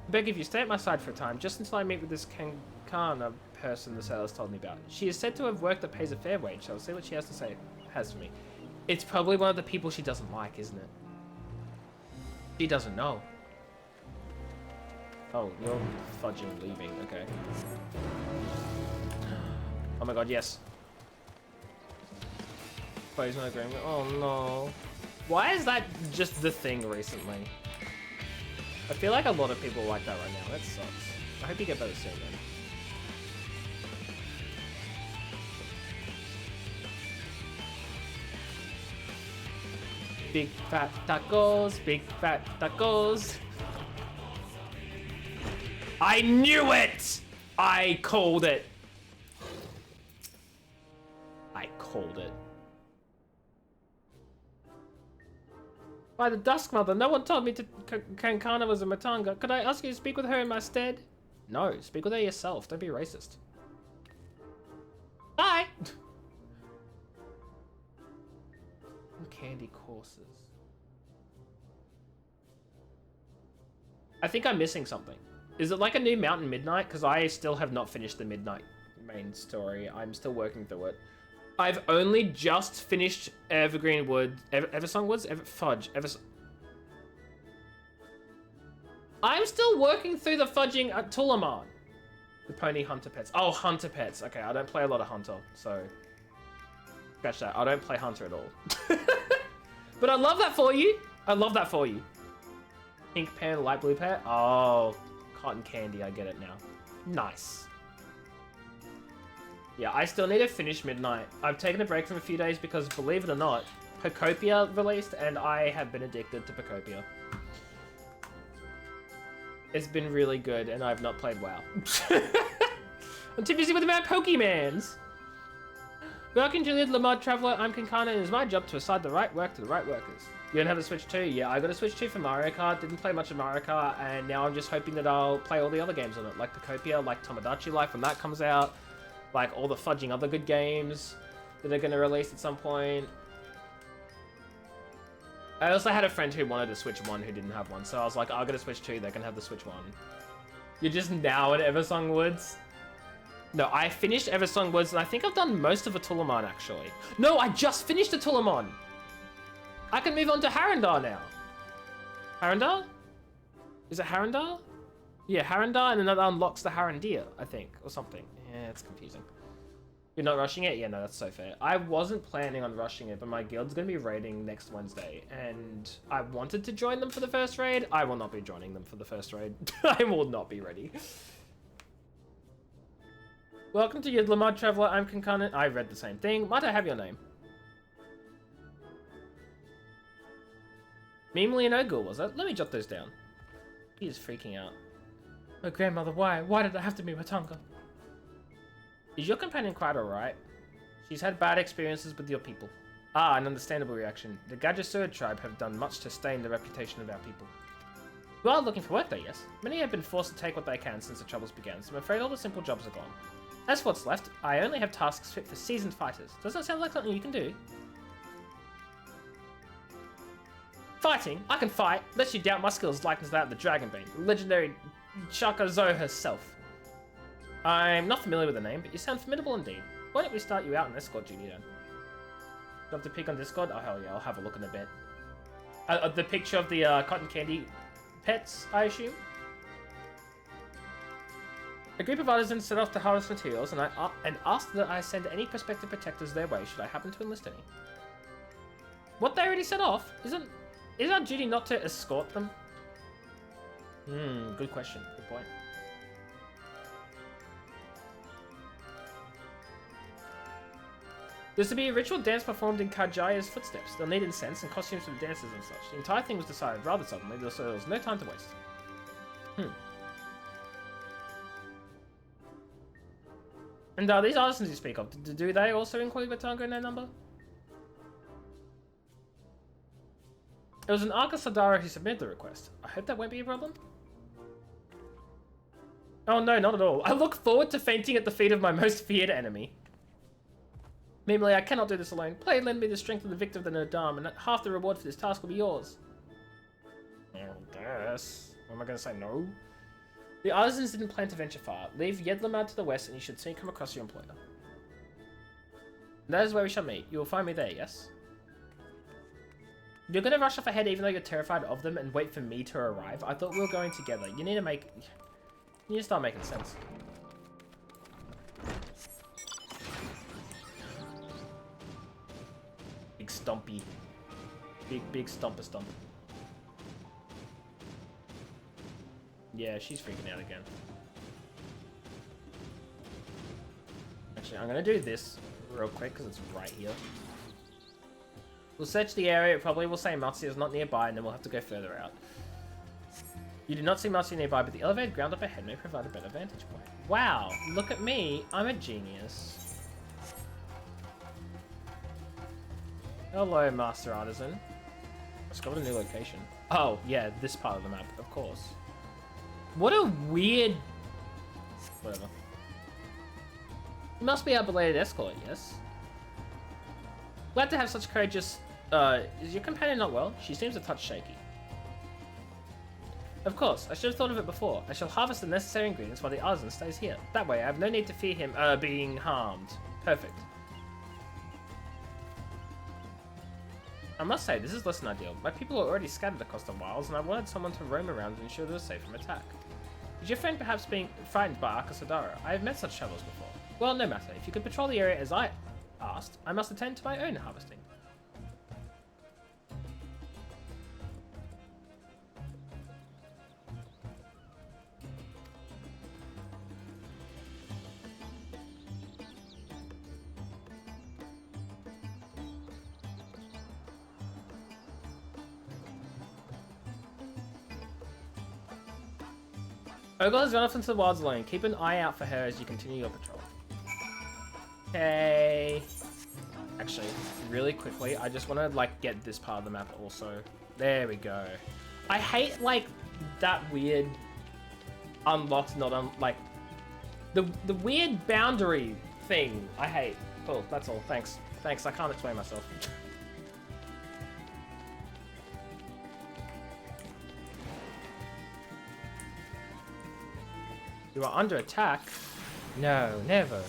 I beg of you, stay at my side for a time, just until I meet with this Kankana person the sailors told me about. She is said to have work that pays a fair wage, so I'll see what she has to say for me. It's probably one of the people she doesn't like, isn't it? She doesn't know. Oh, you're fudging leaving, okay. Oh my god, yes. Plays no agreement. Oh no. Why is that just the thing recently? I feel like a lot of people like that right now. That sucks. I hope you get better soon, man. Big fat tacos, big fat tacos. I knew it! I called it. I called it. By the Dusk Mother, no one told me to Kankana was a Matanga. Could I ask you to speak with her in my stead? No, speak with her yourself. Don't be racist. Bye! Candy courses. I think I'm missing something. Is it like a new Mountain Midnight? Because I still have not finished the Midnight main story. I'm still working through it. I've only just finished Evergreen Wood, Eversong Woods, Fudge, I'm still working through the fudging at Tulamon. The pony hunter pets. Oh, hunter pets. Okay, I don't play a lot of hunter, so scratch that. I don't play hunter at all. But I love that for you. I love that for you. Pink pen, light blue pen. Oh, cotton candy. I get it now. Nice. Yeah, I still need to finish Midnight. I've taken a break from a few days because, believe it or not, Pocopia released, and I have been addicted to Pocopia. It's been really good, and I've not played WoW. I'm too busy with my Pokemans. Welcome to the Mod Traveler. I'm Kankana, and it's my job to assign the right work to the right workers. You don't have a Switch 2? Yeah, I got a Switch 2 for Mario Kart. Didn't play much of Mario Kart, and now I'm just hoping that I'll play all the other games on it, like Pocopia, like Tomodachi Life when that comes out, like all the fudging other good games that are going to release at some point. I also had a friend who wanted a Switch 1 who didn't have one, so I was like, I'll get a Switch 2, they can have the Switch 1. You're just now at Eversong Woods? No, I finished Eversong Woods, and I think I've done most of Atulamon, actually. No, I just finished Atulamon! I can move on to Harandar now. Harandar? Is it Harandar? Yeah, Harandar, and then that unlocks the Harandir, I think, or something. Yeah, it's confusing. You're not rushing it? Yeah, no, that's so fair. I wasn't planning on rushing it, but my guild's going to be raiding next Wednesday, and I wanted to join them for the first raid. I will not be joining them for the first raid. I will not be ready. Welcome to Yidla Mod Traveler. I'm Kankana. I read the same thing. Might I have your name? Memeli and Ogul, was it? Let me jot those down. He is freaking out. Oh, grandmother, why? Why did I have to be Matonga? Is your companion quite alright? She's had bad experiences with your people. Ah, an understandable reaction. The Gadjasur tribe have done much to stain the reputation of our people. You are looking for work though, yes? Many have been forced to take what they can since the troubles began, so I'm afraid all the simple jobs are gone. As for what's left, I only have tasks fit for seasoned fighters. Does that sound like something you can do? Fighting? I can fight, lest you doubt my skills likeness to that of the Dragonbane, the legendary Shakazo herself. I'm not familiar with the name, but you sound formidable indeed. Why don't we start you out on escort duty then? Do I have to peek on Discord? Oh hell yeah, I'll have a look in a bit. The picture of the cotton candy pets, I assume? A group of artisans set off to harvest materials and asked that I send any prospective protectors their way should I happen to enlist any. What, they already set off? Is our duty not to escort them? Good question. Good point. There's to be a ritual dance performed in Kajaya's footsteps. They'll need incense and costumes for the dancers and such. The entire thing was decided rather suddenly, so there was no time to waste. And these artisans you speak of, do they also include Matonga in their number? It was an Arca Sadara who submitted the request. I hope that won't be a problem. Oh no, not at all. I look forward to fainting at the feet of my most feared enemy. Memeli, I cannot do this alone. Please lend me the strength of the victor of the Nodam, and half the reward for this task will be yours. I guess. What am I going to say? No? The artisans didn't plan to venture far. Leave Yedlamad to the west, and you should soon come across your employer. That is where we shall meet. You will find me there, yes? You're going to rush off ahead even though you're terrified of them and wait for me to arrive? I thought we were going together. You need to start making sense. Big stompy. Big stomper stomp. Yeah, she's freaking out again. Actually, I'm going to do this real quick because it's right here. We'll search the area. It probably will say Matsuya is not nearby, and then we'll have to go further out. You do not see Matsuya nearby, but the elevated ground up ahead may provide a better vantage point. Wow, look at me. I'm a genius. Hello, Master Artisan. Let's go to a new location. Oh, yeah, this part of the map, of course. What a weird... Whatever. You must be our belated escort, yes? Glad to have such courageous... is your companion not well? She seems a touch shaky. Of course, I should have thought of it before. I shall harvest the necessary ingredients while the artisan stays here. That way, I have no need to fear him, being harmed. Perfect. I must say, this is less than ideal. My people are already scattered across the wilds, and I wanted someone to roam around and ensure they were safe from attack. Is your friend perhaps being frightened by Akasadara? I have met such travelers before. Well, no matter. If you could patrol the area as I asked, I must attend to my own harvesting. Ogre has gone off into the wilds alone. Keep an eye out for her as you continue your patrol. Okay. Actually, really quickly, I just want to, like, get this part of the map also. There we go. I hate, like, that weird unlocked, like, the weird boundary thing. I hate. Cool, that's all. Thanks. Thanks, I can't explain myself. You are under attack? No, never.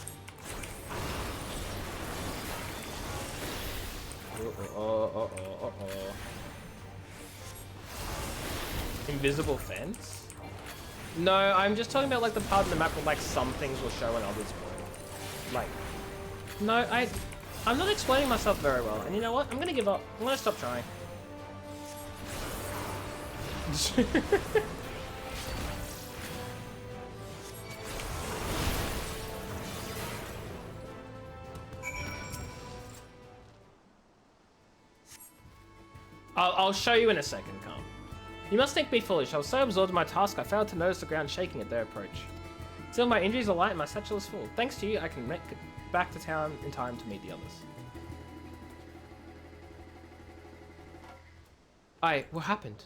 Invisible fence? No, I'm just talking about like the part of the map where like some things will show and others won't. Like, no, I'm not explaining myself very well. And you know what? I'm gonna give up. I'm gonna stop trying. I'll show you in a second, Calm. You must think me foolish. I was so absorbed in my task, I failed to notice the ground shaking at their approach. Still, my injuries are light and my satchel is full. Thanks to you, I can make it back to town in time to meet the others. Aye, what happened?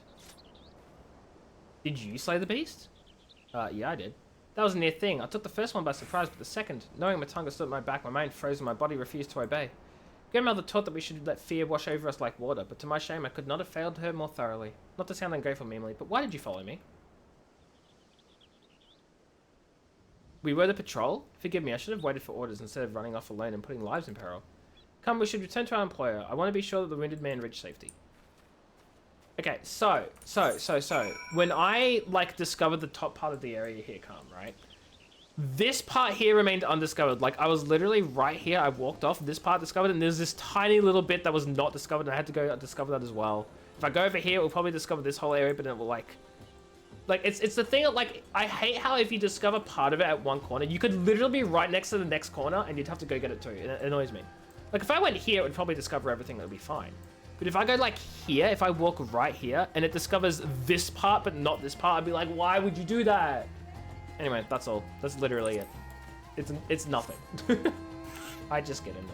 Did you slay the beast? Yeah, I did. That was a near thing. I took the first one by surprise, but the second, knowing my tongue stood at my back, my mind froze and my body refused to obey. Grandmother taught that we should let fear wash over us like water, but to my shame, I could not have failed her more thoroughly. Not to sound ungrateful, Memeli, but why did you follow me? We were the patrol? Forgive me, I should have waited for orders instead of running off alone and putting lives in peril. Come, we should return to our employer. I want to be sure that the wounded man reached safety. Okay, so, when I, like, discovered the top part of the area here, Calm, right? This part here remained undiscovered. Like, I was literally right here. I walked off. This part discovered, and there's this tiny little bit that was not discovered, and I had to go discover that as well. If I go over here, we'll probably discover this whole area, but it will, like, it's the thing that, like, I hate how if you discover part of it at one corner, you could literally be right next to the next corner, and you'd have to go get it too. It annoys me. Like, if I went here, it would probably discover everything. That would be fine. But if I go, like, here, if I walk right here, and it discovers this part, but not this part, I'd be like, why would you do that? Anyway, that's all. That's literally it. It's nothing. I just get annoyed.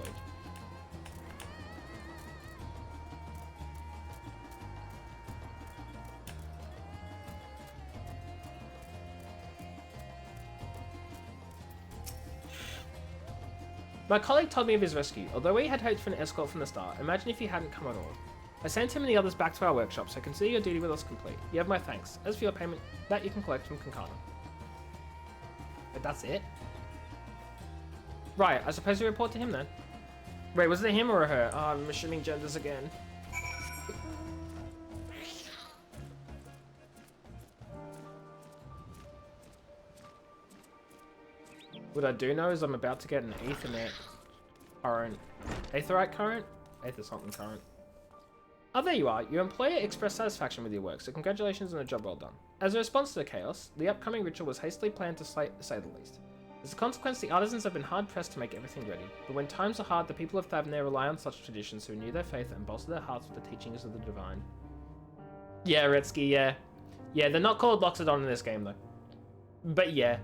My colleague told me of his rescue. Although we had hoped for an escort from the start, imagine if he hadn't come at all. I sent him and the others back to our workshop, so consider your duty with us complete. You have my thanks. As for your payment, that you can collect from Kankana. But that's it? Right, I suppose we report to him then. Wait, was it him or a her? Oh, I'm assuming genders again. What I do know is I'm about to get an Ethernet current. Aetherite current? Aether something current. Oh, there you are. Your employer expressed satisfaction with your work, so congratulations on a job well done. As a response to the chaos, the upcoming ritual was hastily planned to say the least. As a consequence, the artisans have been hard-pressed to make everything ready. But when times are hard, the people of Thavnair rely on such traditions to renew their faith and bolster their hearts with the teachings of the divine. Yeah, Retsky, yeah. Yeah, they're not called Loxodon in this game, though. But yeah.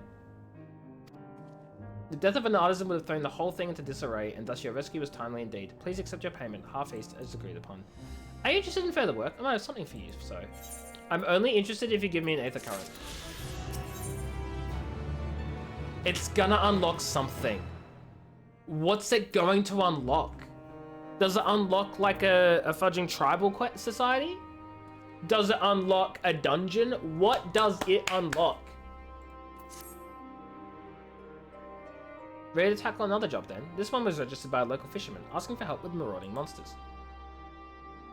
The death of an artisan would have thrown the whole thing into disarray, and thus your rescue was timely indeed. Please accept your payment, half-east, as agreed upon. Are you interested in further work? I might have something for you, so... I'm only interested if you give me an Aether Current. It's gonna unlock something. What's it going to unlock? Does it unlock like a fudging tribal society? Does it unlock a dungeon? What does it unlock? Ready to tackle another job then? This one was registered by a local fisherman, asking for help with marauding monsters.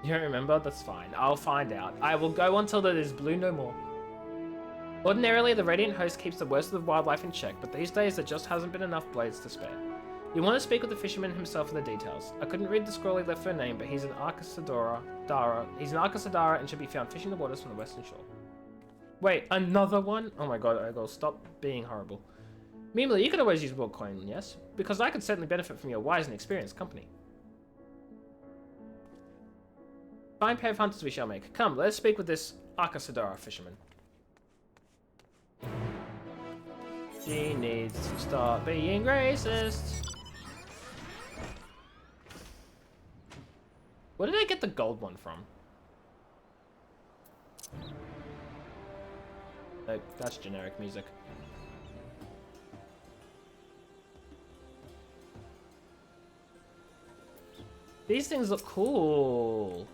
You don't remember? That's fine. I'll find out. I will go until it is blue no more. Ordinarily, the Radiant Host keeps the worst of the wildlife in check, but these days there just hasn't been enough blades to spare. You want to speak with the fisherman himself for the details. I couldn't read the scroll he left for a name, but he's an He's an Arcasadara and should be found fishing the waters from the western shore. Wait, another one? Oh my god, Ogol, stop being horrible. Memeli, you could always use more coin, yes? Because I could certainly benefit from your wise and experienced company. Fine pair of hunters we shall make. Come, let's speak with this Arcasadara fisherman. She needs to start being racist. Where did I get the gold one from? Oh, that's generic music. These things look cool.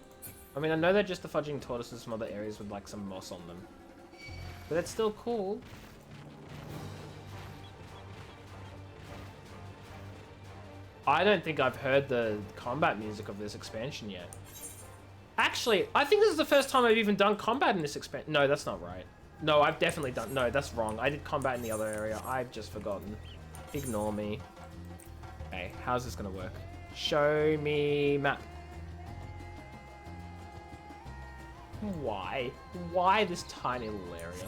I mean, I know they're just the fudging tortoises from other areas with like some moss on them. But it's still cool. I don't think I've heard the combat music of this expansion yet. Actually, I think this is the first time I've even done combat in this expansion. No, that's not right. No, I've definitely done... No, that's wrong. I did combat in the other area. I've just forgotten. Ignore me. Okay, how's this gonna work? Show me map. Why? Why this tiny little area?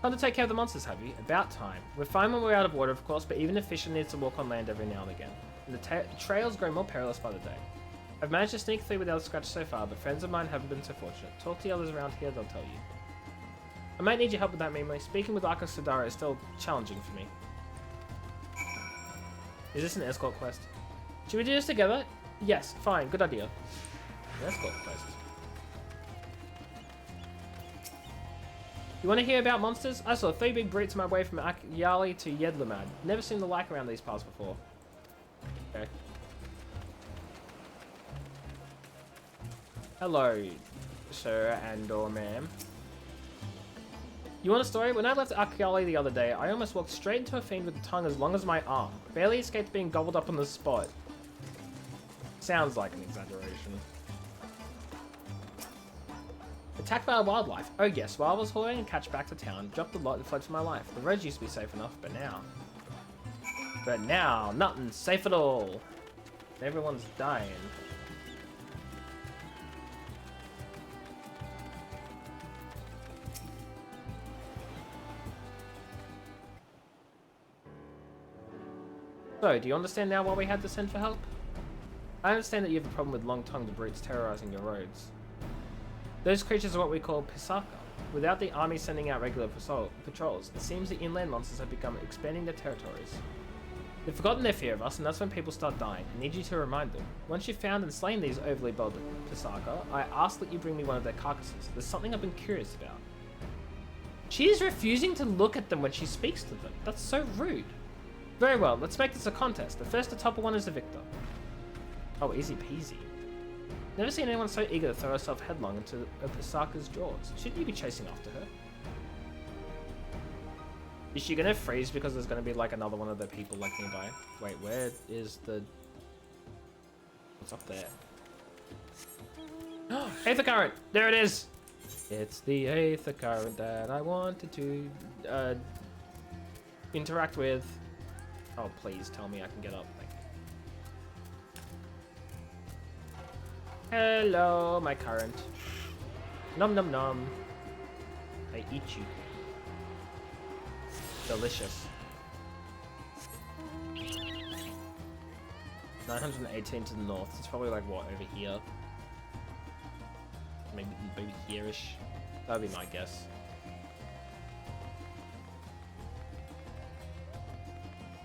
Time to take care of the monsters, have you? About time. We're fine when we're out of water, of course, but even a fisher needs to walk on land every now and again. And the trails grow more perilous by the day. I've managed to sneak through without a scratch so far, but friends of mine haven't been so fortunate. Talk to the others around here, they'll tell you. I might need your help with that, Memeli. Speaking with Arcasadara is still challenging for me. Is this an escort quest? Should we do this together? Yes, fine, good idea. An escort quest. You want to hear about monsters? I saw 3 big brutes on my way from Akyali to Yedlamad. Never seen the like around these parts before. Okay. Hello, sir and/or ma'am. You want a story? When I left Akyali the other day, I almost walked straight into a fiend with a tongue as long as my arm. Barely escaped being gobbled up on the spot. Sounds like an exaggeration. Attacked by wildlife. Oh yes, while I was hauling and catch back to town, dropped the lot and fled for my life. The roads used to be safe enough, but now, nothing's safe at all. Everyone's dying. So, do you understand now why we had to send for help? I understand that you have a problem with long-tongued brutes terrorizing your roads. Those creatures are what we call Pisaka. Without the army sending out regular patrols, it seems the inland monsters have begun expanding their territories. They've forgotten their fear of us, and that's when people start dying. I need you to remind them. Once you've found and slain these overly bold Pisaka, I ask that you bring me one of their carcasses. There's something I've been curious about. She is refusing to look at them when she speaks to them. That's so rude. Very well, let's make this a contest. The first to topple one is the victor. Oh, easy peasy. Never seen anyone so eager to throw herself headlong into Osaka's jaws. Shouldn't you be chasing after her? Is she gonna freeze because there's gonna be like another one of the people like nearby? Wait, where is the... What's up there? Aether current! There it is! It's the Aether current that I wanted to interact with. Oh, please tell me I can get up. Thank you. Hello, my current. Nom nom nom. I eat you. Delicious. 918 to the north. It's probably like what, over here? Maybe here-ish. That'd be my guess.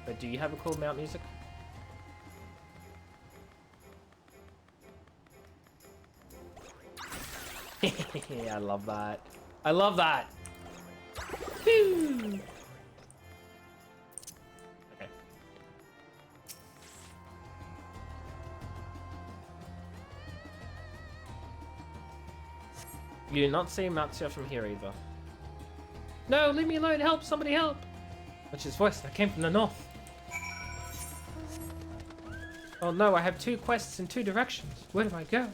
But do you have a cool mount music? I love that. I love that. Woo! Okay. You do not see Matsuya from here either. No, leave me alone. Help! Somebody help! What's his voice? That came from the north. Oh no, I have 2 quests in 2 directions. Where do I go?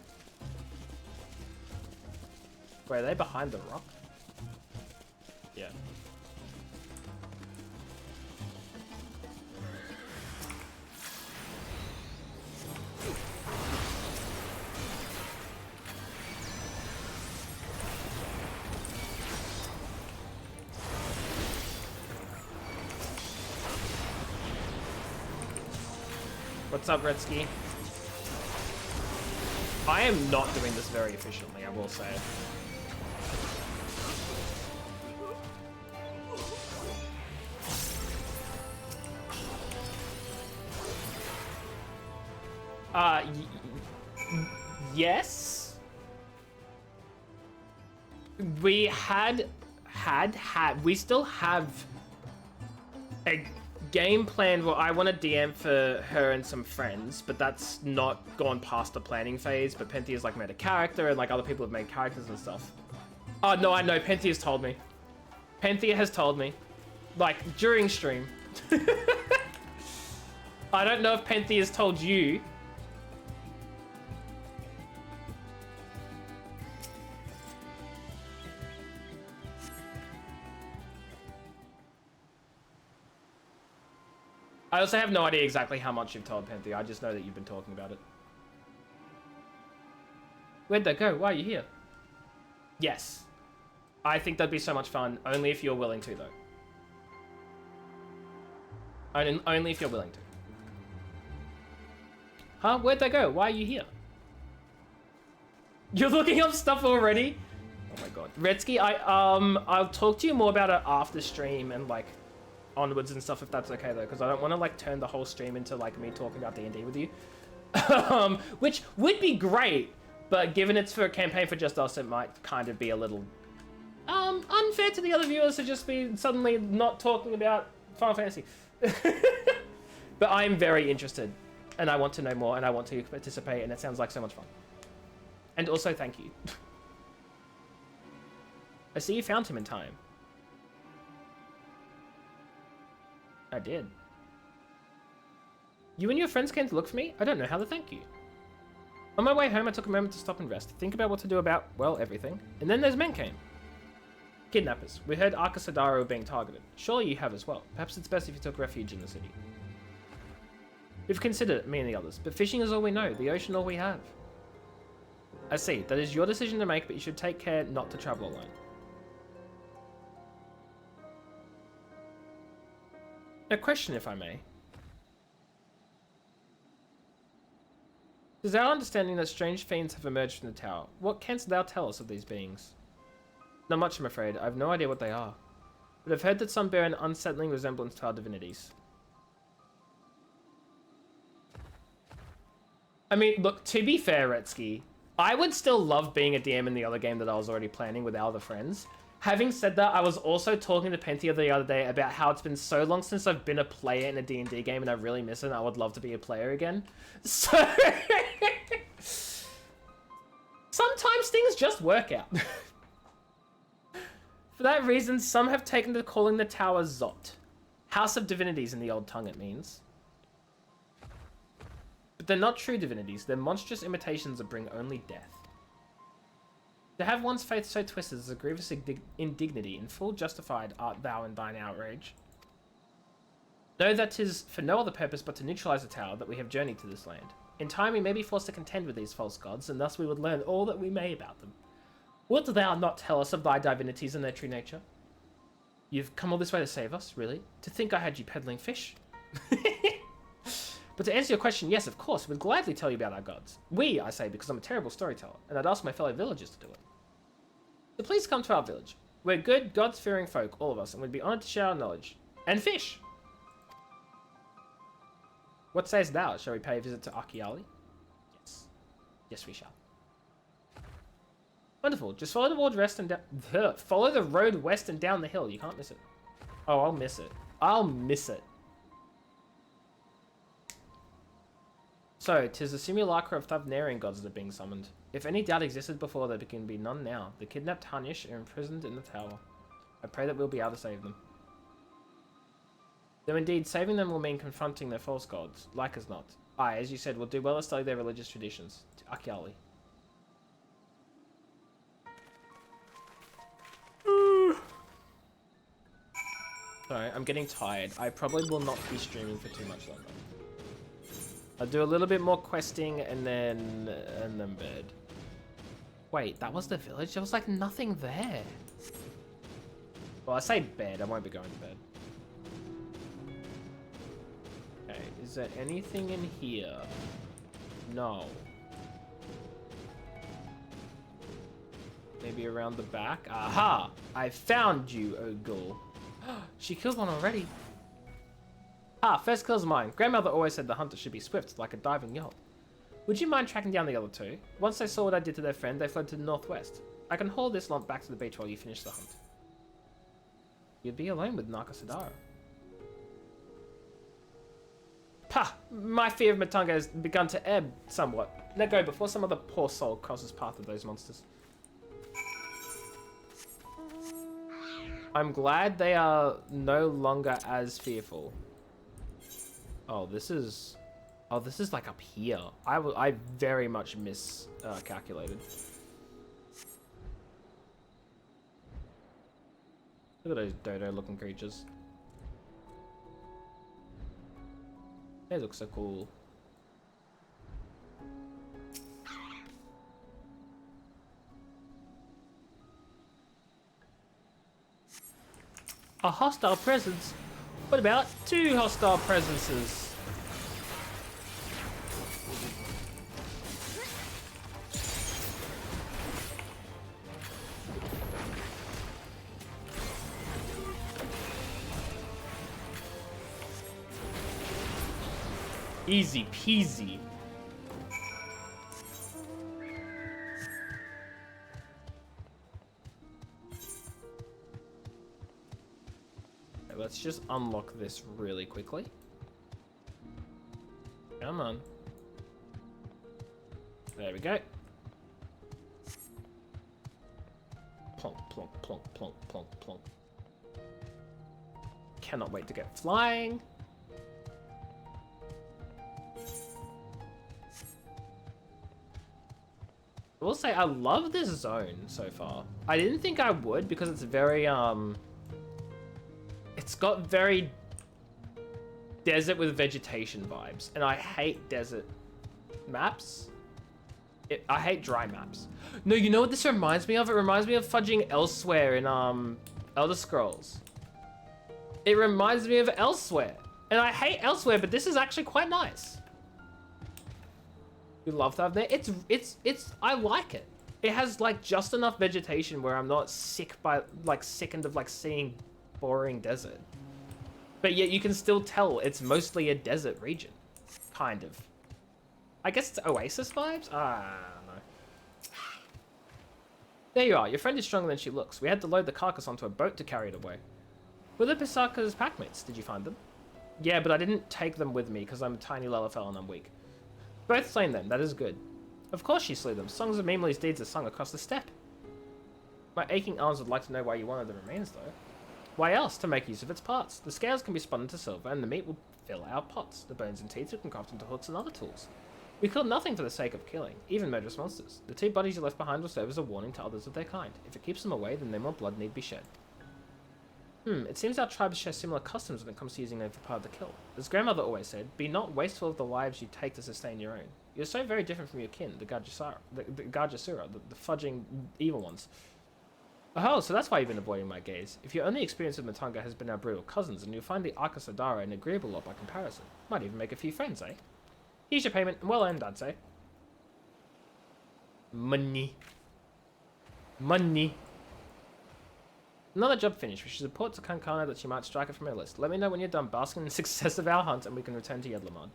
Wait, are they behind the rock? Yeah. What's up, Redsky? I am not doing this very efficiently, I will say. Yes. We we still have a game plan where I want to DM for her and some friends, but that's not gone past the planning phase. But Penthea's like made a character, and like other people have made characters and stuff. Oh no, I know. Penthea's told me. Penthea has told me, like during stream. I don't know if Penthea's told you. I also have no idea exactly how much you've told Penthea. I just know that you've been talking about it. Where'd they go? Why are you here? Yes. I think that'd be so much fun. Only if you're willing to, though. Only if you're willing to. Huh? Where'd they go? Why are you here? You're looking up stuff already? Oh my god. Redsky, I'll talk to you more about it after stream and like onwards and stuff if that's okay though, because I don't want to like turn the whole stream into like me talking about D&D with you. Which would be great, but given it's for a campaign for just us, it might kind of be a little unfair to the other viewers to just be suddenly not talking about Final Fantasy. But I'm very interested and I want to know more and I want to participate and it sounds like so much fun. And also thank you. I see you found him in time. I did. You and your friends came to look for me? I don't know how to thank you. On my way home, I took a moment to stop and rest, think about what to do about, well, everything. And then those men came. Kidnappers. We heard Arcasadaro were being targeted. Surely you have as well. Perhaps it's best if you took refuge in the city. We've considered it, me and the others, but fishing is all we know, the ocean all we have. I see. That is your decision to make, but you should take care not to travel alone. A question, if I may. It is our understanding that strange fiends have emerged from the tower. What canst thou tell us of these beings? Not much, I'm afraid. I have no idea what they are. But I've heard that some bear an unsettling resemblance to our divinities. I mean, look, to be fair, Retsky, I would still love being a DM in the other game that I was already planning with our other friends. Having said that, I was also talking to Pentia the other day about how it's been so long since I've been a player in a D&D game and I really miss it and I would love to be a player again. So... sometimes things just work out. For that reason, some have taken to calling the tower Zot. House of Divinities in the old tongue, it means. But they're not true divinities. They're monstrous imitations that bring only death. To have one's faith so twisted is a grievous indignity, and full justified art thou in thine outrage. Know that 'tis for no other purpose but to neutralize the tower that we have journeyed to this land. In time we may be forced to contend with these false gods, and thus we would learn all that we may about them. Wilt thou not tell us of thy divinities and their true nature? You've come all this way to save us, really? To think I had you peddling fish? But to answer your question, yes, of course, we'd gladly tell you about our gods. We, I say, because I'm a terrible storyteller, and I'd ask my fellow villagers to do it. So please come to our village. We're good, God-fearing folk, all of us, and we'd be honoured to share our knowledge. And fish! What sayest thou? Shall we pay a visit to Akiali? Yes. Yes, we shall. Wonderful. Just follow the road west and down... Follow the road west and down the hill. You can't miss it. Oh, I'll miss it. I'll miss it. So, 'tis the simulacra of Thavnarian gods that are being summoned. If any doubt existed before, there can be none now. The kidnapped Harnish are imprisoned in the tower. I pray that we'll be able to save them. Though indeed, saving them will mean confronting their false gods, like as not. Aye, as you said, we'll do well to study their religious traditions. To Akiali. Sorry, I'm getting tired. I probably will not be streaming for too much longer. I'll do a little bit more questing and then bed. Wait, that was the village? There was like nothing there. Well, I say bed. I won't be going to bed. Okay, is there anything in here? No. Maybe around the back? Aha! I found you, O ghoul. She killed one already. Ah, first kill's mine. Grandmother always said the hunter should be swift, like a diving yacht. Would you mind tracking down the other two? Once they saw what I did to their friend, they fled to the northwest. I can haul this lump back to the beach while you finish the hunt. You'd be alone with Nakasadara. Pah! My fear of Matunga has begun to ebb somewhat. Let go before some other poor soul crosses path of those monsters. I'm glad they are no longer as fearful. Oh, this is like up here. I very much miscalculated. Look at those dodo-looking creatures. They look so cool. A hostile presence? What about 2 hostile presences? Easy peasy. Let's just unlock this really quickly. Come on. There we go. Plonk, plonk, plonk, plonk, plonk, plonk. Cannot wait to get flying. I will say I love this zone so far. I didn't think I would because it's very it's got very desert with vegetation vibes, and I hate desert maps. I hate dry maps. No, you know what this reminds me of? It reminds me of fudging Elsewhere in Elder Scrolls. It reminds me of Elsewhere, and I hate Elsewhere, but this is actually quite nice. You love that there. It's I like it. It has like just enough vegetation where I'm not sickened of like seeing boring desert. But yet you can still tell it's mostly a desert region. Kind of. I guess it's Oasis vibes? I don't know. There you are. Your friend is stronger than she looks. We had to load the carcass onto a boat to carry it away. Were the Pisaka's packmates? Did you find them? Yeah, but I didn't take them with me because I'm a tiny Lalafell and I'm weak. Both slain them. That is good. Of course she slew them. Songs of Memeli's deeds are sung across the steppe. My aching arms would like to know why you wanted the remains, though. Why else? To make use of its parts. The scales can be spun into silver, and the meat will fill our pots. The bones and teeth we can craft into hooks and other tools. We killed nothing for the sake of killing, even murderous monsters. The 2 bodies you left behind will serve as a warning to others of their kind. If it keeps them away, then no more blood need be shed. It seems our tribes share similar customs when it comes to using them for part of the kill. As grandmother always said, be not wasteful of the lives you take to sustain your own. You're so very different from your kin, the Gajasura, the fudging evil ones. Oh, so that's why you've been avoiding my gaze. If your only experience with Matanga has been our brutal cousins, and you'll find the Akasadara an agreeable lot by comparison. Might even make a few friends, eh? Here's your payment, well earned, I'd say. Money. Money. Another job finished. We should report to Kankana that she might strike it from her list. Let me know when you're done basking in the success of our hunt and we can return to Yedlamad.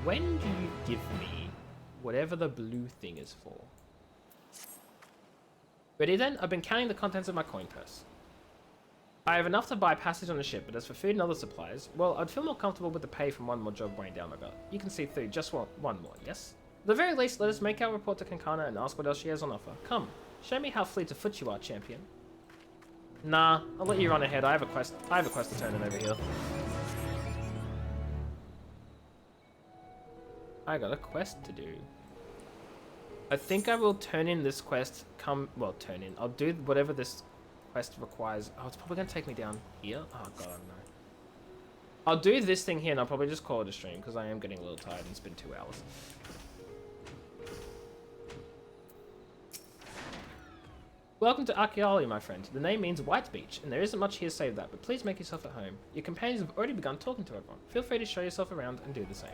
When do you give me whatever the blue thing is for? Ready then? I've been counting the contents of my coin purse. I have enough to buy passage on the ship, but as for food and other supplies, well, I'd feel more comfortable with the pay from one more job weighing down my belt. You can see through just one more, yes? At the very least, let us make our report to Kankana and ask what else she has on offer. Come, show me how fleet of foot you are, champion. Nah, I'll let you run ahead. I have a quest to turn in over here. I got a quest to do. I think I will turn in this quest I'll do whatever this quest requires. Oh, it's probably going to take me down here. Oh, God, no. I'll do this thing here and I'll probably just call it a stream because I am getting a little tired and it's been 2 hours. Welcome to Akiali, my friend. The name means White Beach, and there isn't much here save that, but please make yourself at home. Your companions have already begun talking to everyone. Feel free to show yourself around and do the same.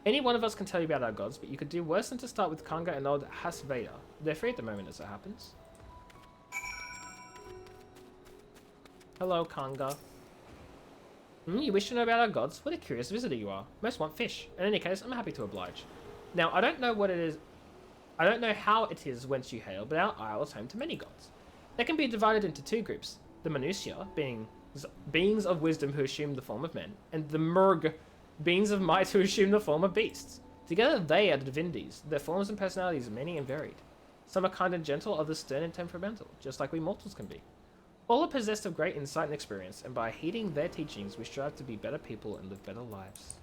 Any one of us can tell you about our gods, but you could do worse than to start with Kanga and old Hasveda. They're free at the moment as it happens. Hello, Kanga. You wish to know about our gods? What a curious visitor you are. Most want fish. In any case, I'm happy to oblige. Now, I don't know what it is. I don't know how it is whence you hail, but our isle is home to many gods. They can be divided into 2 groups. The Manusia, beings of wisdom who assume the form of men, and the Murg, beings of might who assume the form of beasts. Together they are divinities. Their forms and personalities are many and varied. Some are kind and gentle, others stern and temperamental, just like we mortals can be. All are possessed of great insight and experience, and by heeding their teachings, we strive to be better people and live better lives.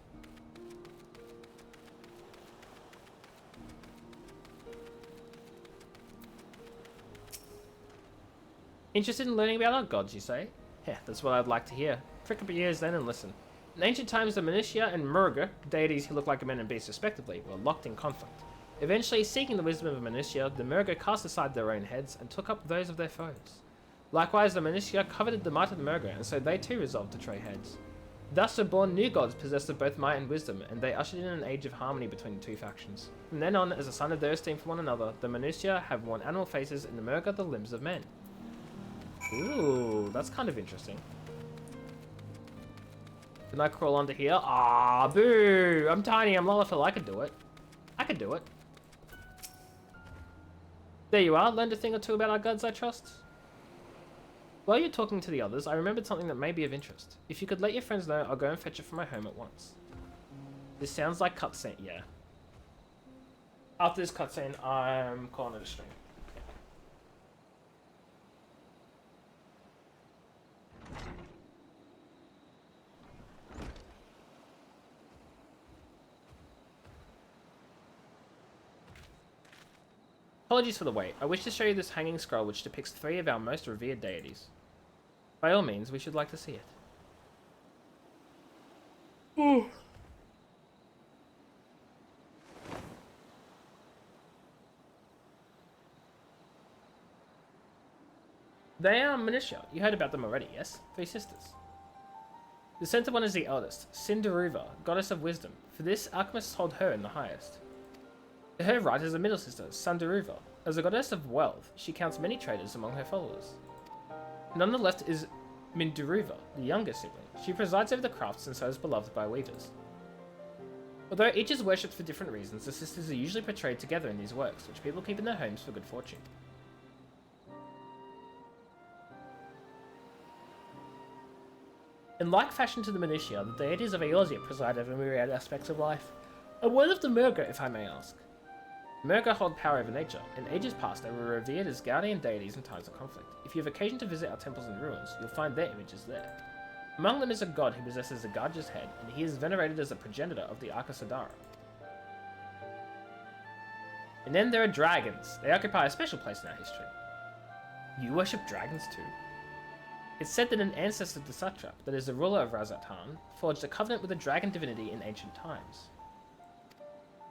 Interested in learning about our gods, you say? Yeah, that's what I'd like to hear. Prick up your ears then and listen. In ancient times, the Manusia and Murga, deities who look like men and beasts respectively, were locked in conflict. Eventually, seeking the wisdom of Manusia, the Murga cast aside their own heads and took up those of their foes. Likewise, the Manusia coveted the might of the Murga, and so they too resolved to trade heads. Thus were born new gods possessed of both might and wisdom, and they ushered in an age of harmony between the 2 factions. From then on, as a sign of their esteem for one another, the Manusia have worn animal faces and the Murga the limbs of men. Ooh, that's kind of interesting. Can I crawl under here? Ah, boo! I'm tiny, I'm Lalafell, I could do it. I could do it. There you are, learned a thing or two about our gods, I trust? While you're talking to the others, I remembered something that may be of interest. If you could let your friends know, I'll go and fetch it from my home at once. This sounds like cutscene, yeah. After this cutscene, I'm calling it a stream. Apologies for the wait. I wish to show you this hanging scroll which depicts 3 of our most revered deities. By all means, we should like to see it. Ooh. They are Manisha. You heard about them already, yes? 3 sisters. The center one is the eldest, Cinderuva, goddess of wisdom. For this, alchemists hold her in the highest. To her right is the middle sister, Sandaruva. As a goddess of wealth, she counts many traders among her followers. And on the left is Minduruva, the younger sibling. She presides over the crafts and so is beloved by weavers. Although each is worshipped for different reasons, the sisters are usually portrayed together in these works, which people keep in their homes for good fortune. In like fashion to the minutiae, the deities of Eorzea preside over myriad aspects of life. A word of the Murga, if I may ask. Murga hold power over nature. In ages past, they were revered as guardian deities in times of conflict. If you have occasion to visit our temples and ruins, you'll find their images there. Among them is a god who possesses a Gaj's head, and he is venerated as a progenitor of the Arcasadara. And then there are dragons. They occupy a special place in our history. You worship dragons too? It's said that an ancestor of the satrap, that is the ruler of Razatan, forged a covenant with a dragon divinity in ancient times.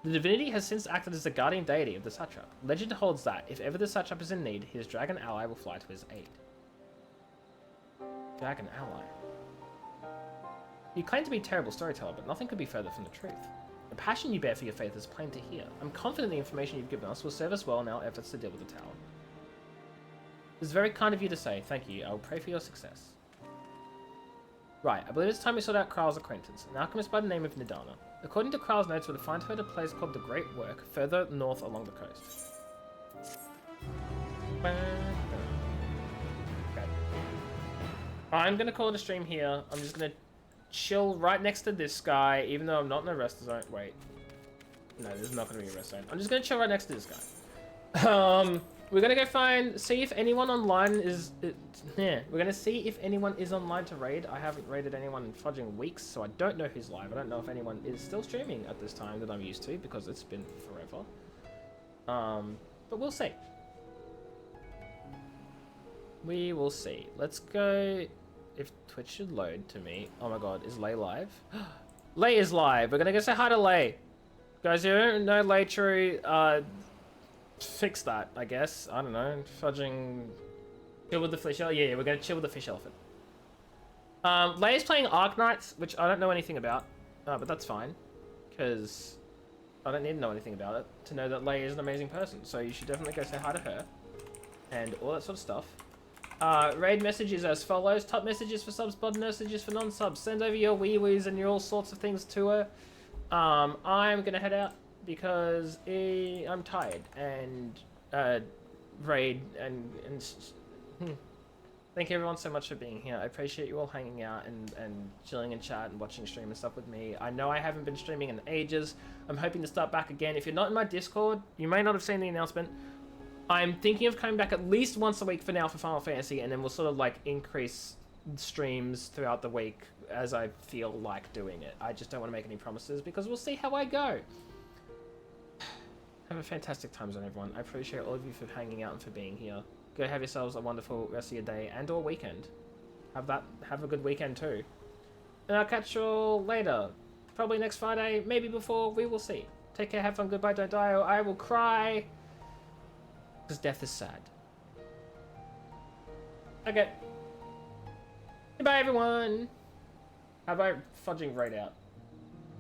The divinity has since acted as the guardian deity of the satrap. Legend holds that, if ever the satrap is in need, his dragon ally will fly to his aid. Dragon ally. You claim to be a terrible storyteller, but nothing could be further from the truth. The passion you bear for your faith is plain to hear. I'm confident the information you've given us will serve us well in our efforts to deal with the tower. It's very kind of you to say. Thank you. I will pray for your success. Right, I believe it's time we sort out Kral's acquaintance, an alchemist by the name of Nidana. According to Kral's notes, we'll find her at a place called the Great Work, further north along the coast. Okay. I'm gonna call it a stream here. I'm just gonna chill right next to this guy, even though I'm not in a rest zone. Wait. No, this is not gonna be a rest zone. I'm just gonna chill right next to this guy. We're gonna go see if anyone online is... we're gonna see if anyone is online to raid. I haven't raided anyone in fudging weeks, so I don't know who's live. I don't know if anyone is still streaming at this time that I'm used to, because it's been forever. But we'll see. We will see. Let's go... If Twitch should load to me... Oh my god, is Lay live? Lay is live! We're gonna go say hi to Lay. Guys, you don't know Lay True, fix that, I guess. I don't know. Fudging... Chill with the fish elephant? Yeah, we're gonna chill with the fish elephant. Lay is playing Arknights, which I don't know anything about. But that's fine. Because I don't need to know anything about it to know that Lay is an amazing person. So you should definitely go say hi to her. And all that sort of stuff. Raid messages as follows. Top messages for subs, bottom messages for non-subs. Send over your wee-wees and your all sorts of things to her. I'm gonna head out because I'm tired and raid and thank you everyone so much for being here. I appreciate you all hanging out and chilling and chat and watching stream and stuff with me. I know I haven't been streaming in ages. I'm hoping to start back again. If you're not in my Discord, you may not have seen the announcement. I'm thinking of coming back at least once a week for now for Final Fantasy, and then we'll sort of like increase streams throughout the week as I feel like doing it. I just don't want to make any promises because we'll see how I go. Have a fantastic time zone, everyone. I appreciate all of you for hanging out and for being here. Go have yourselves a wonderful rest of your day and or weekend. Have a good weekend too. And I'll catch you all later. Probably next Friday, maybe before, we will see. Take care, have fun, goodbye, don't die, or I will cry. Because death is sad. Okay. Goodbye, everyone. How about fudging raid out?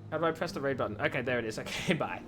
How do I press the raid button? Okay, there it is. Okay, bye.